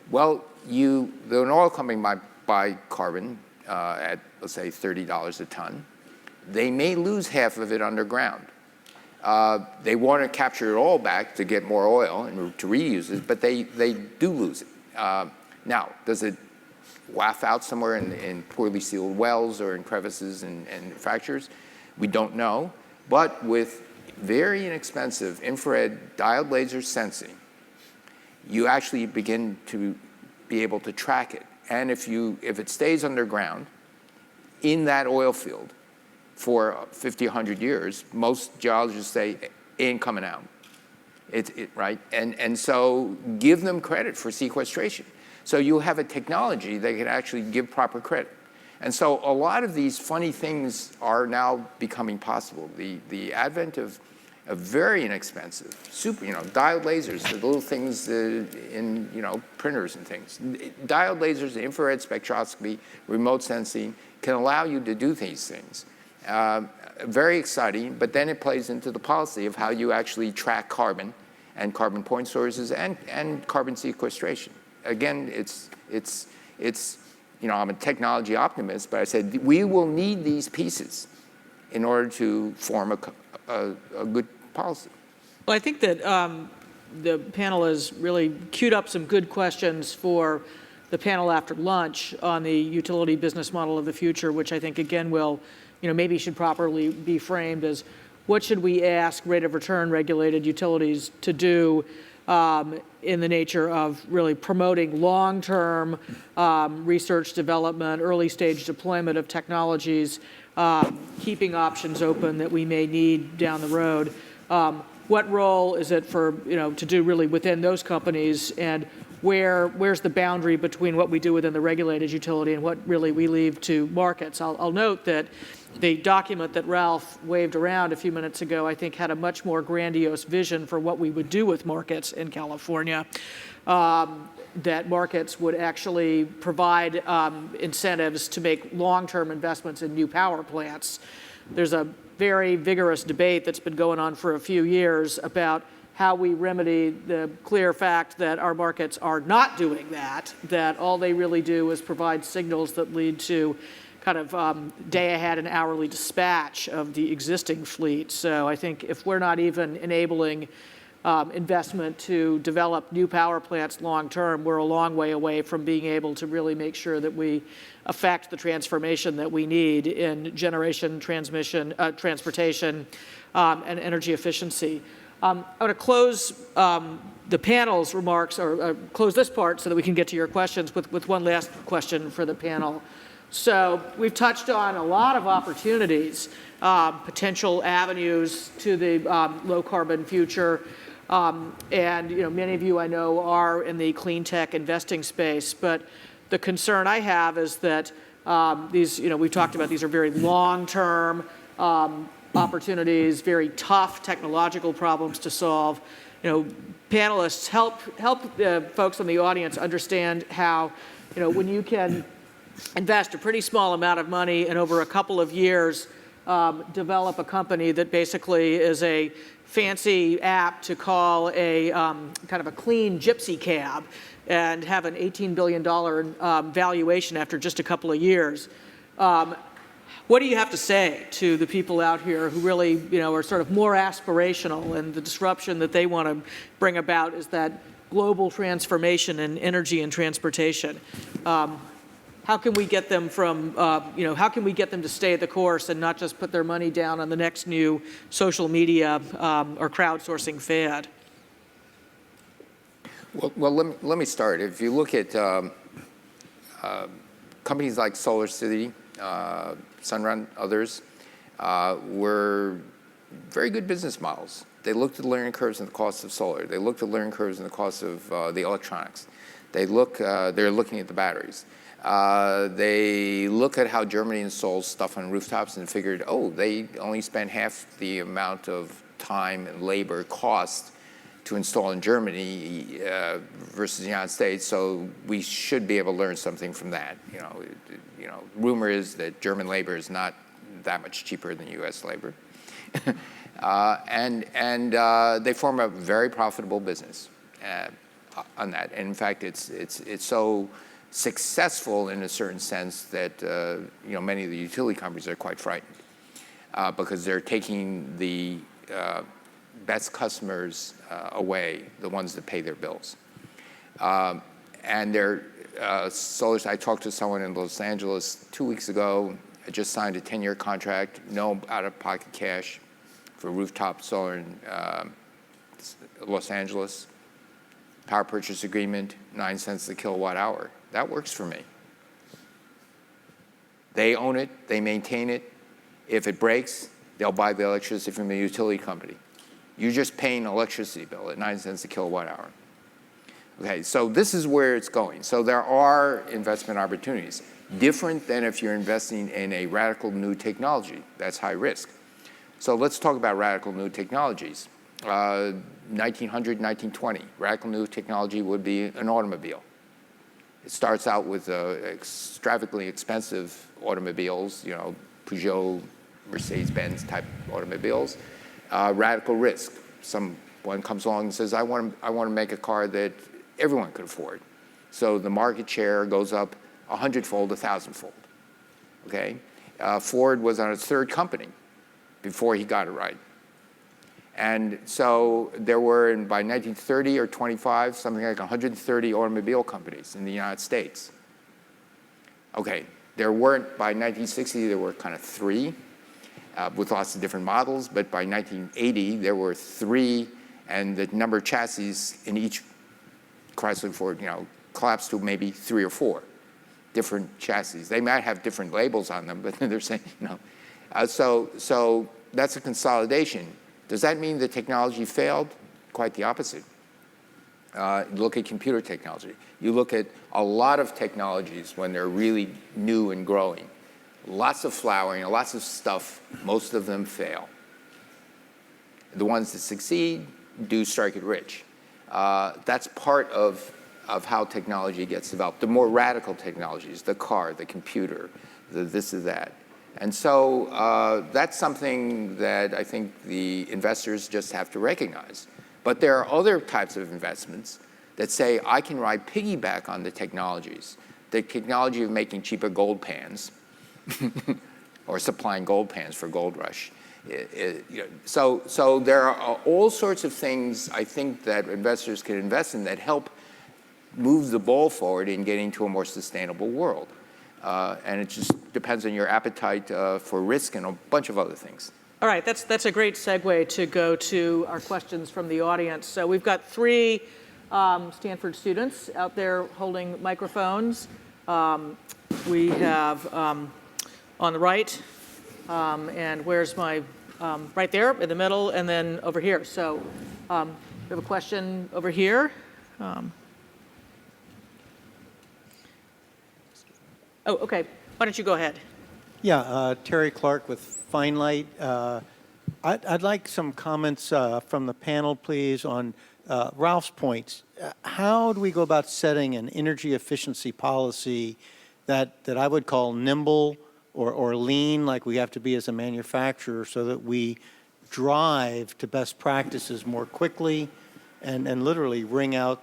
Well, an oil company might buy carbon at, let's say, $30 a ton. They may lose half of it underground. They want to capture it all back to get more oil and to reuse it, but they do lose it. Now, does it waft out somewhere in poorly sealed wells or in crevices and fractures? We don't know, but with very inexpensive infrared diode laser sensing, you actually begin to be able to track it. And if it stays underground in that oil field for 50, 100 years, most geologists say it ain't coming out. Right? And so give them credit for sequestration. So you have a technology that can actually give proper credit. And so a lot of these funny things are now becoming possible. The advent of very inexpensive, diode lasers, the little things in printers and things. Diode lasers, infrared spectroscopy, remote sensing can allow you to do these things. Very exciting, but then it plays into the policy of how you actually track carbon and carbon point sources and carbon sequestration. Again, I'm a technology optimist, but I said we will need these pieces in order to form a good policy. Well, I think that the panel has really queued up some good questions for the panel after lunch on the utility business model of the future, which I think, again, will, maybe should properly be framed as what should we ask rate of return regulated utilities to do in the nature of really promoting long-term research development, early stage deployment of technologies, keeping options open that we may need down the road. What role is it for, to do really within those companies, and where's the boundary between what we do within the regulated utility and what really we leave to markets? I'll note that the document that Ralph waved around a few minutes ago, I think, had a much more grandiose vision for what we would do with markets in California, that markets would actually provide incentives to make long-term investments in new power plants. There's a very vigorous debate that's been going on for a few years about how we remedy the clear fact that our markets are not doing that all they really do is provide signals that lead to kind of day ahead and hourly dispatch of the existing fleet. So I think if we're not even enabling investment to develop new power plants long term, we're a long way away from being able to really make sure that we affect the transformation that we need in generation, transmission, transportation, and energy efficiency. I want to close the panel's remarks, or close this part so that we can get to your questions with one last question for the panel. So we've touched on a lot of opportunities, potential avenues to the low carbon future. And many of you I know are in the clean tech investing space, but the concern I have is that these, we've talked about, these are very long-term opportunities, very tough technological problems to solve. Panelists help folks in the audience understand how, when you can invest a pretty small amount of money and over a couple of years develop a company that basically is a fancy app to call a kind of a clean gypsy cab and have an $18 billion valuation after just a couple of years. What do you have to say to the people out here who really, are sort of more aspirational, and the disruption that they want to bring about is that global transformation in energy and transportation? How can we get them how can we get them to stay the course and not just put their money down on the next new social media or crowdsourcing fad? Well, let me start. If you look at companies like SolarCity, Sunrun, others, were very good business models. They looked at the learning curves and the cost of solar. They looked at learning curves and the cost of the electronics. They're looking at the batteries. They look at how Germany installs stuff on rooftops and figured, oh, they only spend half the amount of time and labor cost to install in Germany versus the United States, so we should be able to learn something from that. Rumor is that German labor is not that much cheaper than U.S. labor, and they form a very profitable business on that. And in fact, it's so successful in a certain sense that many of the utility companies are quite frightened because they're taking the best customers away, the ones that pay their bills. And they're I talked to someone in Los Angeles 2 weeks ago. I just signed a 10-year contract, no out-of-pocket cash for rooftop solar in Los Angeles. Power purchase agreement, 9 cents a kilowatt hour. That works for me. They own it, they maintain it. If it breaks, they'll buy the electricity from the utility company. You're just paying an electricity bill at 9 cents a kilowatt hour. Okay, so this is where it's going. So there are investment opportunities, different than if you're investing in a radical new technology. That's high risk. So let's talk about radical new technologies. 1900, 1920, radical new technology would be an automobile. It starts out with extravagantly expensive automobiles, Peugeot, Mercedes-Benz type automobiles. Radical risk. Someone comes along and says, I want to make a car that everyone could afford. So the market share goes up 100-fold, 1,000-fold. Okay? Ford was on its third company before he got it right. And so there were, by 1930 or 25, something like 130 automobile companies in the United States. Okay, there weren't, by 1960, there were kind of 3 with lots of different models, but by 1980, there were 3, and the number of chassis in each Chrysler Ford, collapsed to maybe 3 or 4 different chassis. They might have different labels on them, but they're saying, so that's a consolidation. Does that mean the technology failed? Quite the opposite. Look at computer technology. You look at a lot of technologies when they're really new and growing. Lots of flowering, lots of stuff, most of them fail. The ones that succeed do strike it rich. That's part of how technology gets developed. The more radical technologies, the car, the computer, the this or that. And so that's something that I think the investors just have to recognize. But there are other types of investments that say, I can ride piggyback on the technologies. The technology of making cheaper gold pans or supplying gold pans for Gold Rush. So there are all sorts of things I think that investors can invest in that help move the ball forward in getting to a more sustainable world. And it just depends on your appetite for risk and a bunch of other things. All right, that's a great segue to go to our questions from the audience. So we've got 3 Stanford students out there holding microphones. We have on the right, and where's my, right there in the middle, and then over here. So we have a question over here. Oh, okay. Why don't you go ahead? Yeah, Terry Clark with Fine Light. I'd like some comments from the panel, please, on Ralph's points. How do we go about setting an energy efficiency policy that I would call nimble or lean, like we have to be as a manufacturer, so that we drive to best practices more quickly and literally wring out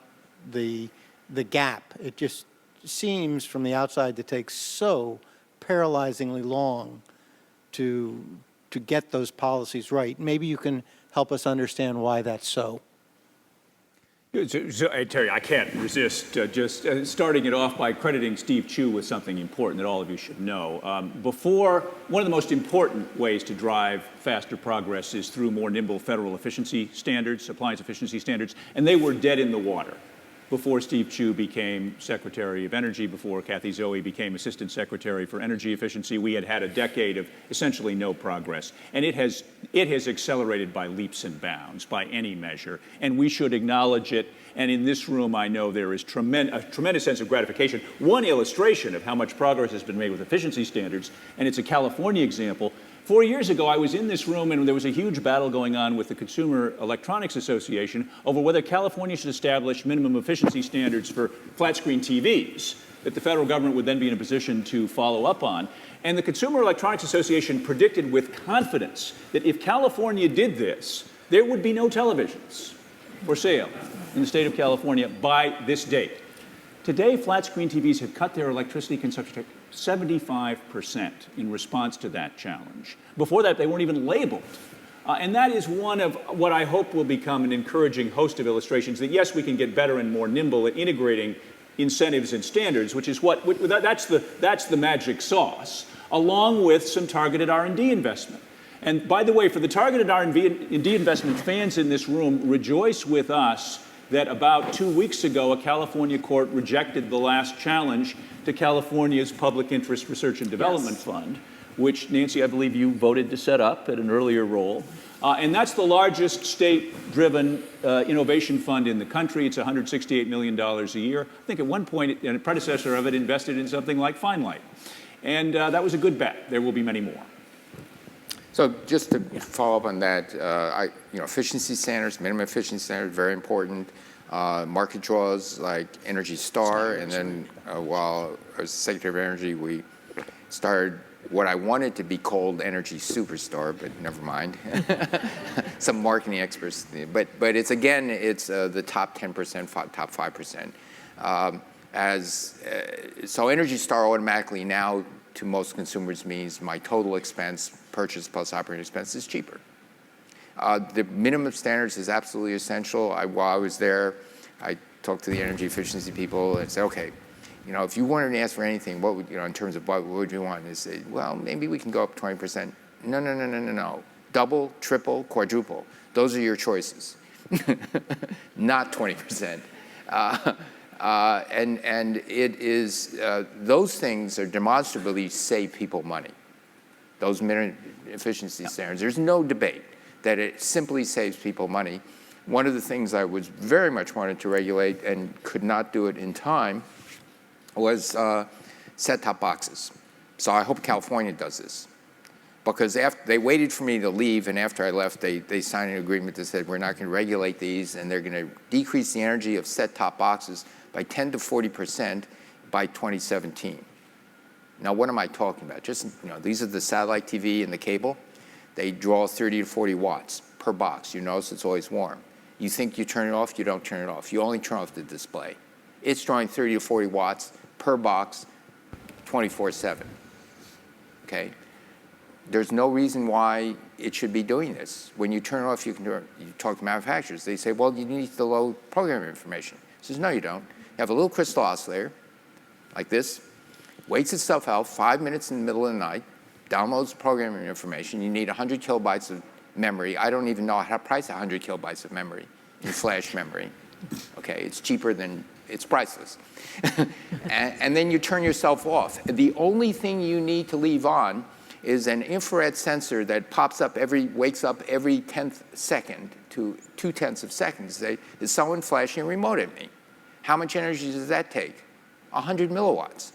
the gap? It just seems from the outside to take so paralyzingly long to get those policies right. Maybe you can help us understand why that's so. Terry, I can't resist just starting it off by crediting Steve Chu with something important that all of you should know. One of the most important ways to drive faster progress is through more nimble federal efficiency standards, appliance efficiency standards, and they were dead in the water before Steve Chu became Secretary of Energy, before Kathy Zoe became Assistant Secretary for Energy Efficiency. We had had a decade of essentially no progress. And it has accelerated by leaps and bounds, by any measure. And we should acknowledge it. And in this room, I know there is a tremendous sense of gratification. One illustration of how much progress has been made with efficiency standards, and it's a California example. 4 years ago, I was in this room, and there was a huge battle going on with the Consumer Electronics Association over whether California should establish minimum efficiency standards for flat-screen TVs that the federal government would then be in a position to follow up on. And the Consumer Electronics Association predicted with confidence that if California did this, there would be no televisions for sale in the state of California by this date. Today, flat-screen TVs have cut their electricity consumption 75% in response to that challenge. Before that, they weren't even labeled. And that is one of what I hope will become an encouraging host of illustrations that, yes, we can get better and more nimble at integrating incentives and standards, which is that's the magic sauce, along with some targeted R&D investment. And by the way, for the targeted R&D investment, fans in this room rejoice with us that about 2 weeks ago, a California court rejected the last challenge to California's Public Interest Research and Development Fund, which, Nancy, I believe you voted to set up at an earlier role. And that's the largest state-driven innovation fund in the country. It's $168 million a year. I think at one point, a predecessor of it invested in something like FineLight. And that was a good bet. There will be many more. So just to follow up on that, efficiency standards, minimum efficiency standards, very important. Market draws like Energy Star, and then while I was Secretary of Energy, we started what I wanted to be called Energy Superstar, but never mind. Some marketing experts, but it's the top 10%, top 5%. So Energy Star automatically now to most consumers means my total expense, purchase plus operating expense, is cheaper. The minimum standards is absolutely essential. While I was there, I talked to the energy efficiency people and said, okay, if you wanted to ask for anything, what would, in terms of what would you want? And they said, well, maybe we can go up 20%. No. Double, triple, quadruple. Those are your choices. Not 20%. And it is, those things are demonstrably save people money. Those minimum efficiency standards, there's no debate that it simply saves people money. One of the things I was very much wanted to regulate and could not do it in time was set-top boxes. So I hope California does this. Because they waited for me to leave, and after I left, they signed an agreement that said we're not going to regulate these, and they're going to decrease the energy of set-top boxes by 10 to 40% by 2017. Now, what am I talking about? Just, these are the satellite TV and the cable. They draw 30 to 40 watts per box. You notice it's always warm. You think you turn it off, you don't turn it off. You only turn off the display. It's drawing 30 to 40 watts per box 24/7, okay? There's no reason why it should be doing this. When you turn it off, you talk to manufacturers. They say, well, you need the low programming information. It says, no, you don't. You have a little crystal oscillator, like this, waits itself out 5 minutes in the middle of the night, downloads the programming information. You need 100 kilobytes of memory. I don't even know how to price 100 kilobytes of memory in flash memory. Okay, it's cheaper than, it's priceless. and then you turn yourself off. The only thing you need to leave on is an infrared sensor that wakes up every 10th second to 0.2 seconds. Is someone flashing a remote at me? How much energy does that take? 100 milliwatts,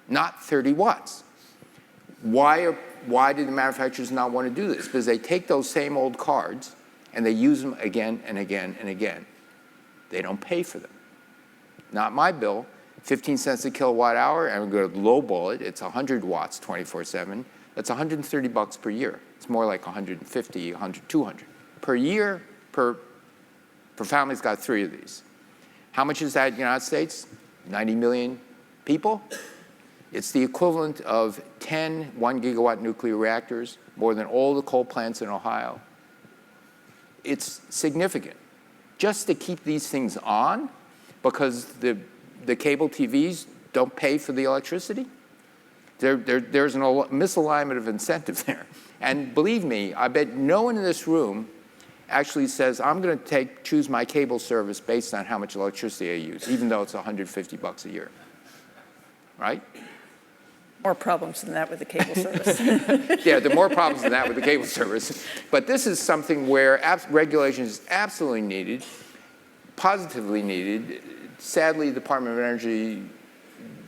not 30 watts. Why do the manufacturers not want to do this? Because they take those same old cards and they use them again and again and again. They don't pay for them. Not my bill. 15 cents a kilowatt hour, and I'm going to lowball it. It's 100 watts 24/7. That's $130 per year. It's more like 150, 100, 200 per year per family's got 3 of these. How much is that in the United States? 90 million people. It's the equivalent of 10 1-gigawatt nuclear reactors, more than all the coal plants in Ohio. It's significant. Just to keep these things on, because the cable TVs don't pay for the electricity, there's a misalignment of incentive there. And believe me, I bet no one in this room actually says, I'm going to choose my cable service based on how much electricity I use, even though it's $150 a year, right? More problems than that with the cable service. Yeah, there are more problems than that with the cable service. But this is something where regulation is absolutely needed, positively needed. Sadly, the Department of Energy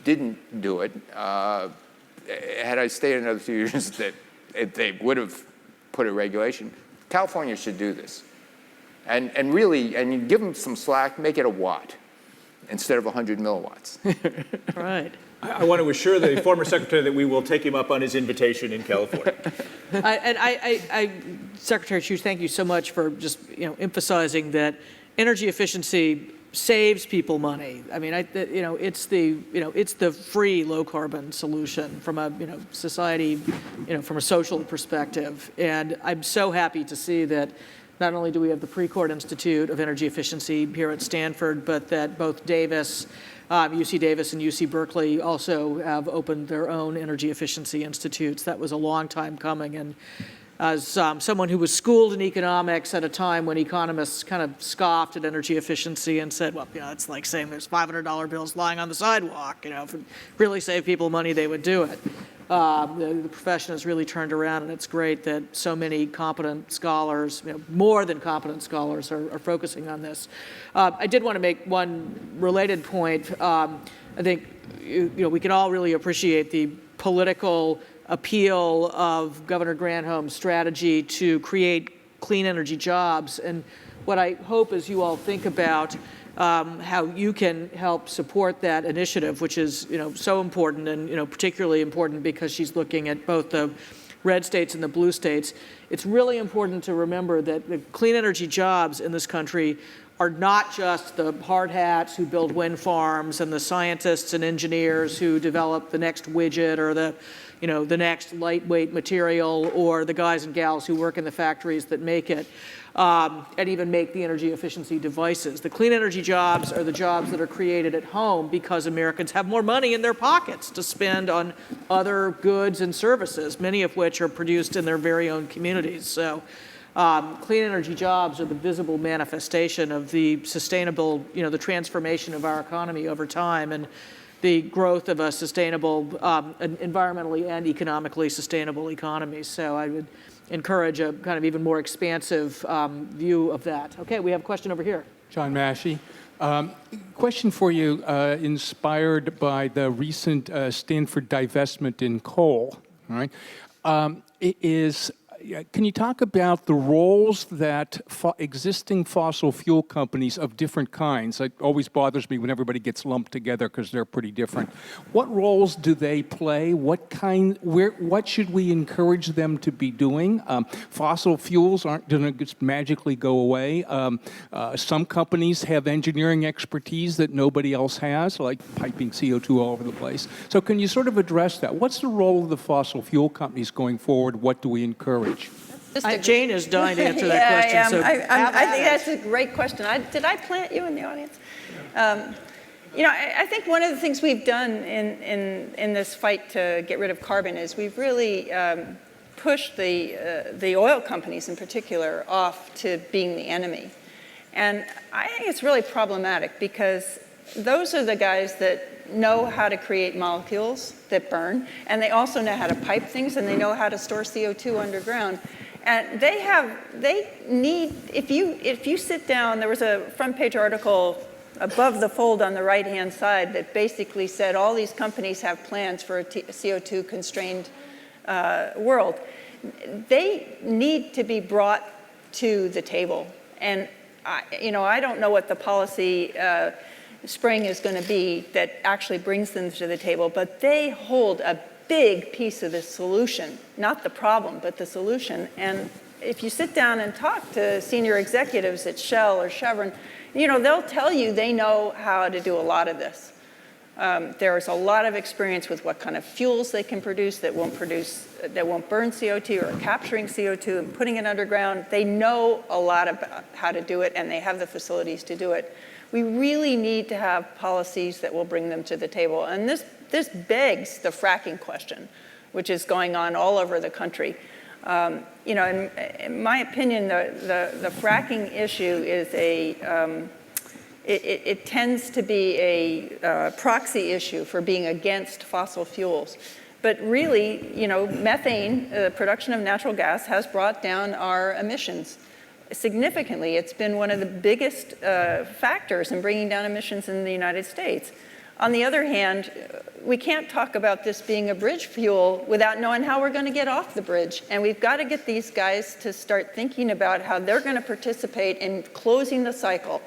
didn't do it. Had I stayed another 2 years, they would have put a regulation. California should do this. And really, and you give them some slack, make it a watt instead of 100 milliwatts. Right. I want to assure the former secretary that we will take him up on his invitation in California. Secretary Chu, thank you so much for just emphasizing that energy efficiency saves people money. I mean, it's the free low carbon solution from a society, from a social perspective. And I'm so happy to see that not only do we have the Precourt Institute of Energy Efficiency here at Stanford, but that both Davis, UC Davis and UC Berkeley also have opened their own energy efficiency institutes. That was a long time coming. And as someone who was schooled in economics at a time when economists kind of scoffed at energy efficiency and said, well, it's like saying there's $500 bills lying on the sidewalk. If it really saved people money, they would do it. The profession has really turned around, and it's great that so many competent scholars, more than competent scholars, are focusing on this. I did want to make one related point. I think we can all really appreciate the political appeal of Governor Granholm's strategy to create clean energy jobs. And what I hope is you all think about how you can help support that initiative, which is so important, and particularly important because she's looking at both the red states and the blue states. It's really important to remember that the clean energy jobs in this country are not just the hard hats who build wind farms and the scientists and engineers who develop the next widget or the next lightweight material, or the guys and gals who work in the factories that make it, and even make the energy efficiency devices. The clean energy jobs are the jobs that are created at home because Americans have more money in their pockets to spend on other goods and services, many of which are produced in their very own communities. So clean energy jobs are the visible manifestation of the sustainable, the transformation of our economy over time, and the growth of a sustainable, environmentally and economically sustainable economy. So I would encourage a kind of even more expansive view of that. Okay, we have a question over here. John Massey. Question for you, inspired by the recent Stanford divestment in coal, all right? Can you talk about the roles that existing fossil fuel companies of different kinds, it always bothers me when everybody gets lumped together because they're pretty different. What roles do they play? What should we encourage them to be doing? Fossil fuels aren't going to just magically go away. Some companies have engineering expertise that nobody else has, like piping CO2 all over the place. So can you sort of address that? What's the role of the fossil fuel companies going forward? What do we encourage? Jane is dying to answer that question. Yeah, so I think that's a great question. Did I plant you in the audience? I think one of the things we've done in this fight to get rid of carbon is we've really pushed the oil companies in particular off to being the enemy. And I think it's really problematic because those are the guys that know how to create molecules that burn, and they also know how to pipe things, and they know how to store CO2 underground. And they need, if you sit down, there was a front page article above the fold on the right-hand side that basically said all these companies have plans for a CO2 constrained world. They need to be brought to the table. And I don't know what the policy spring is going to be that actually brings them to the table, but they hold a big piece of the solution, not the problem, but the solution. And if you sit down and talk to senior executives at Shell or Chevron, they'll tell you they know how to do a lot of this. There's a lot of experience with what kind of fuels they can produce that won't burn CO2 or capturing CO2 and putting it underground. They know a lot about how to do it, and they have the facilities to do it. We really need to have policies that will bring them to the table. And this begs the fracking question, which is going on all over the country. In my opinion, the fracking issue is it tends to be a proxy issue for being against fossil fuels. But really, methane, the production of natural gas, has brought down our emissions significantly. It's been one of the biggest factors in bringing down emissions in the United States. On the other hand, we can't talk about this being a bridge fuel without knowing how we're going to get off the bridge. And we've got to get these guys to start thinking about how they're going to participate in closing the cycle.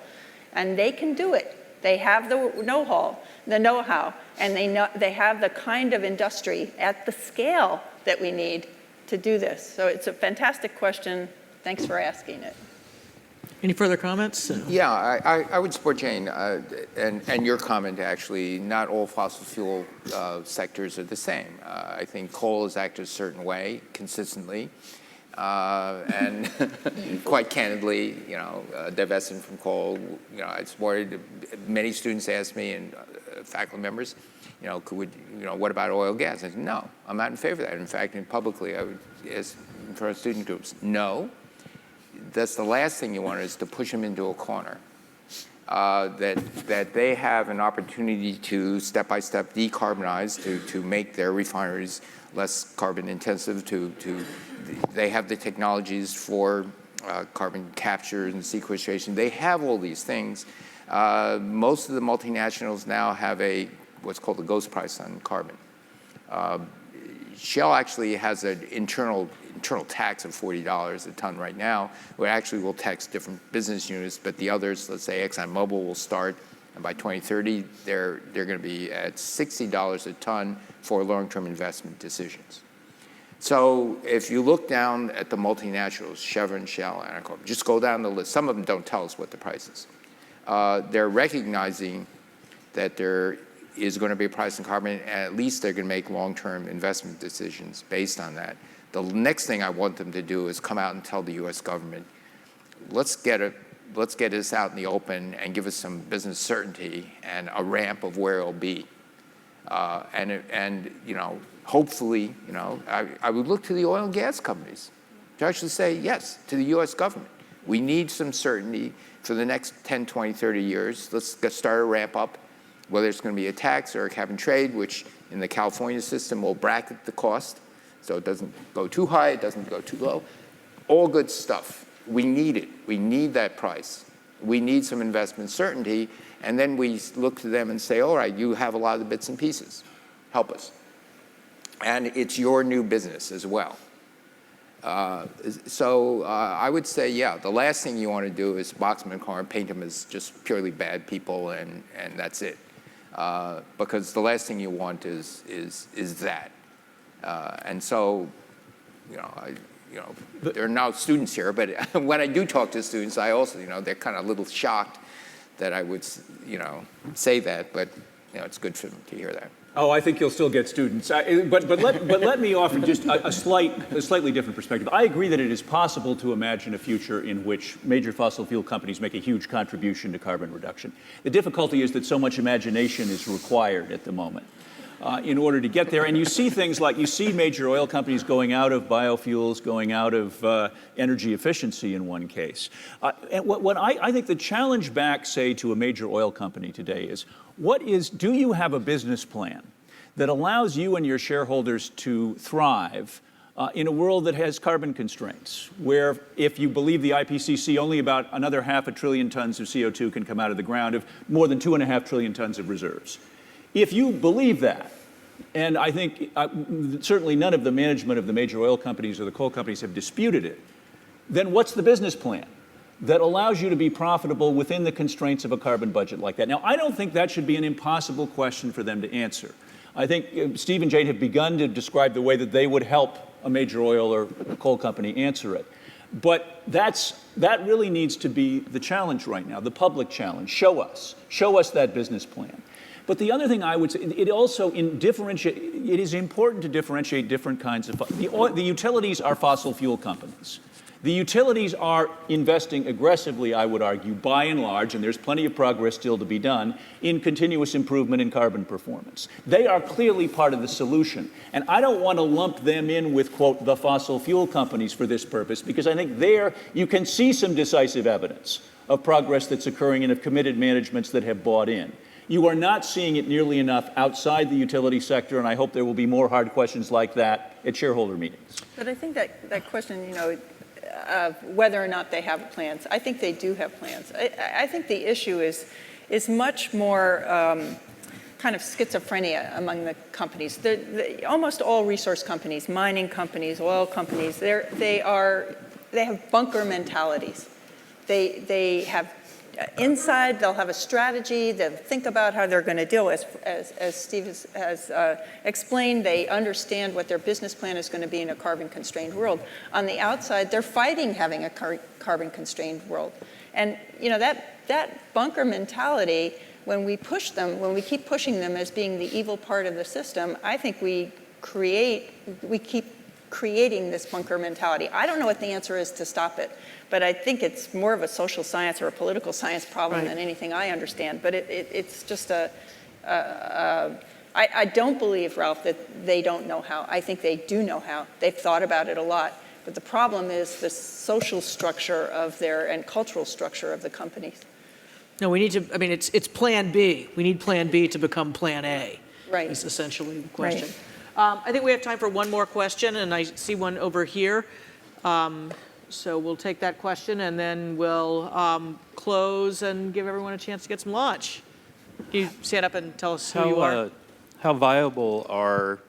And they can do it. They have the know-how, and they have the kind of industry at the scale that we need to do this. So it's a fantastic question. Thanks for asking it. Any further comments? Yeah, I would support Jane and your comment, actually. Not all fossil fuel sectors are the same. I think coal is acted a certain way consistently. And quite candidly, divesting from coal, it's worried. Many students ask me, and faculty members, what about oil and gas? I said, no, I'm not in favor of that. In fact, publicly, I would ask in front of student groups, no. That's the last thing you want is to push them into a corner. That they have an opportunity to step-by-step decarbonize, to make their refineries less carbon intensive, they have the technologies for carbon capture and sequestration. They have all these things. Most of the multinationals now have what's called a ghost price on carbon. Shell actually has an internal tax of $40 a ton right now, which actually will tax different business units, but the others, let's say ExxonMobil, will start, and by 2030, they're going to be at $60 a ton for long-term investment decisions. So if you look down at the multinationals, Chevron, Shell, Anacorp, just go down the list. Some of them don't tell us what the price is. They're recognizing that there is going to be a price on carbon, and at least they're going to make long-term investment decisions based on that. The next thing I want them to do is come out and tell the U.S. government, let's get this out in the open and give us some business certainty and a ramp of where it'll be. Hopefully, I would look to the oil and gas companies to actually say yes to the U.S. government. We need some certainty for the next 10, 20, 30 years. Let's start a ramp up, whether it's going to be a tax or a cap and trade, which in the California system will bracket the cost. So it doesn't go too high, it doesn't go too low. All good stuff. We need it. We need that price. We need some investment certainty. And then we look to them and say, all right, you have a lot of the bits and pieces. Help us. And it's your new business as well. I would say, yeah, the last thing you want to do is box them in a corner and paint them as just purely bad people, and that's it. Because the last thing you want is that. There are now students here, but when I do talk to students, I also, they're kind of a little shocked that I would, say that, but, it's good for them to hear that. Oh, I think you'll still get students. But let me offer just a slightly different perspective. I agree that it is possible to imagine a future in which major fossil fuel companies make a huge contribution to carbon reduction. The difficulty is that so much imagination is required at the moment in order to get there. And you see things like, you see major oil companies going out of biofuels, going out of energy efficiency in one case. And what I think the challenge back, say, to a major oil company today is, do you have a business plan that allows you and your shareholders to thrive in a world that has carbon constraints, where if you believe the IPCC, only about another 500 billion tons of CO2 can come out of the ground of more than 2.5 trillion tons of reserves? If you believe that, and I think certainly none of the management of the major oil companies or the coal companies have disputed it, then what's the business plan that allows you to be profitable within the constraints of a carbon budget like that? Now, I don't think that should be an impossible question for them to answer. I think Steve and Jane have begun to describe the way that they would help a major oil or coal company answer it. But that really needs to be the challenge right now, the public challenge. Show us that business plan. But the other thing I would say, it also it is important to differentiate different kinds of, the utilities are fossil fuel companies. The utilities are investing aggressively, I would argue, by and large, and there's plenty of progress still to be done, in continuous improvement in carbon performance. They are clearly part of the solution. And I don't want to lump them in with, quote, the fossil fuel companies for this purpose, because I think there you can see some decisive evidence of progress that's occurring and of committed managements that have bought in. You are not seeing it nearly enough outside the utility sector, and I hope there will be more hard questions like that at shareholder meetings. But I think that question, of whether or not they have plans, I think they do have plans. I think the issue is much more kind of schizophrenia among the companies. Almost all resource companies, mining companies, oil companies, they have bunker mentalities. They have inside, they'll have a strategy, they'll think about how they're going to deal. As Steve has explained, they understand what their business plan is going to be in a carbon-constrained world. On the outside, they're fighting having a carbon-constrained world. And that bunker mentality, when we keep pushing them as being the evil part of the system, I think we keep creating this bunker mentality. I don't know what the answer is to stop it, but I think it's more of a social science or a political science problem than anything I understand. But it's just I don't believe, Ralph, that they don't know how. I think they do know how. They've thought about it a lot. But the problem is the social structure and cultural structure of the companies. No, we need to, it's plan B. We need plan B to become plan A. Right. Is essentially the question. Right. I think we have time for one more question, and I see one over here. So we'll take that question, and then we'll close and give everyone a chance to get some lunch. Can you stand up and tell us who you are? How viable are...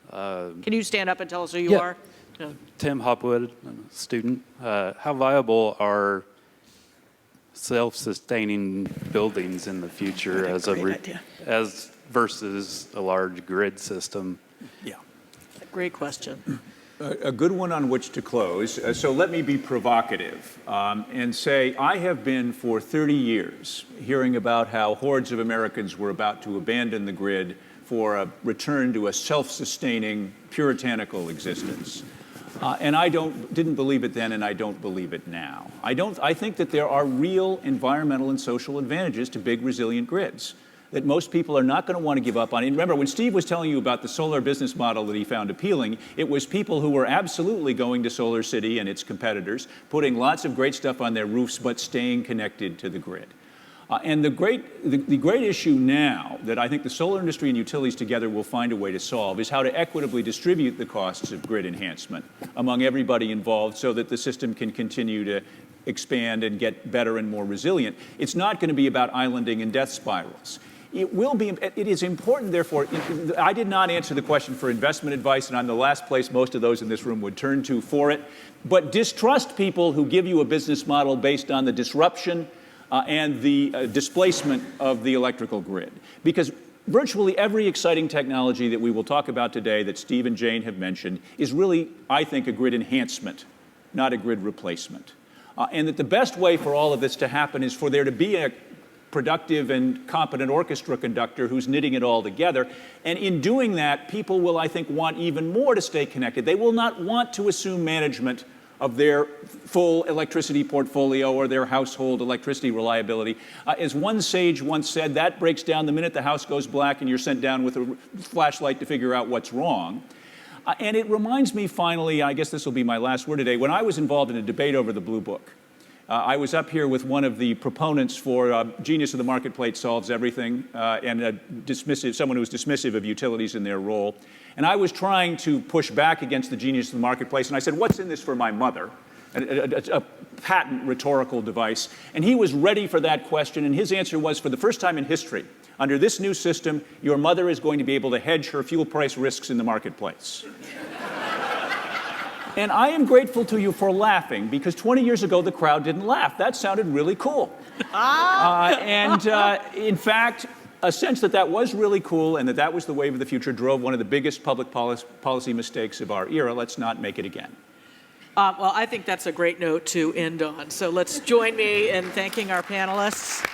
Can you stand up and tell us who you are? No. Tim Hopwood, I'm a student. How viable are self-sustaining buildings in the future as versus a large grid system? Yeah. Great question. A good one on which to close. So let me be provocative and say I have been for 30 years hearing about how hordes of Americans were about to abandon the grid for a return to a self-sustaining, puritanical existence. And I didn't believe it then, and I don't believe it now. I think that there are real environmental and social advantages to big, resilient grids that most people are not going to want to give up on. And remember, when Steve was telling you about the solar business model that he found appealing, it was people who were absolutely going to Solar City and its competitors, putting lots of great stuff on their roofs, but staying connected to the grid. And the great issue now that I think the solar industry and utilities together will find a way to solve is how to equitably distribute the costs of grid enhancement among everybody involved so that the system can continue to expand and get better and more resilient. It's not going to be about islanding and death spirals. It is important, therefore, I did not answer the question for investment advice, and I'm the last place most of those in this room would turn to for it. But distrust people who give you a business model based on the disruption and the displacement of the electrical grid. Because virtually every exciting technology that we will talk about today that Steve and Jane have mentioned is really, I think, a grid enhancement, not a grid replacement. And that the best way for all of this to happen is for there to be a productive and competent orchestra conductor who's knitting it all together. And in doing that, people will, I think, want even more to stay connected. They will not want to assume management of their full electricity portfolio or their household electricity reliability. As one sage once said, that breaks down the minute the house goes black and you're sent down with a flashlight to figure out what's wrong. And it reminds me finally, I guess this will be my last word today, when I was involved in a debate over the Blue Book. I was up here with one of the proponents for Genius of the Marketplace Solves Everything and someone who was dismissive of utilities in their role. And I was trying to push back against the Genius of the Marketplace, and I said, what's in this for my mother? A patent rhetorical device. And he was ready for that question, and his answer was, for the first time in history, under this new system, your mother is going to be able to hedge her fuel price risks in the marketplace. And I am grateful to you for laughing, because 20 years ago, the crowd didn't laugh. That sounded really cool. In fact, a sense that that was really cool and that was the wave of the future drove one of the biggest public policy mistakes of our era. Let's not make it again. Well, I think that's a great note to end on. So let's join me in thanking our panelists.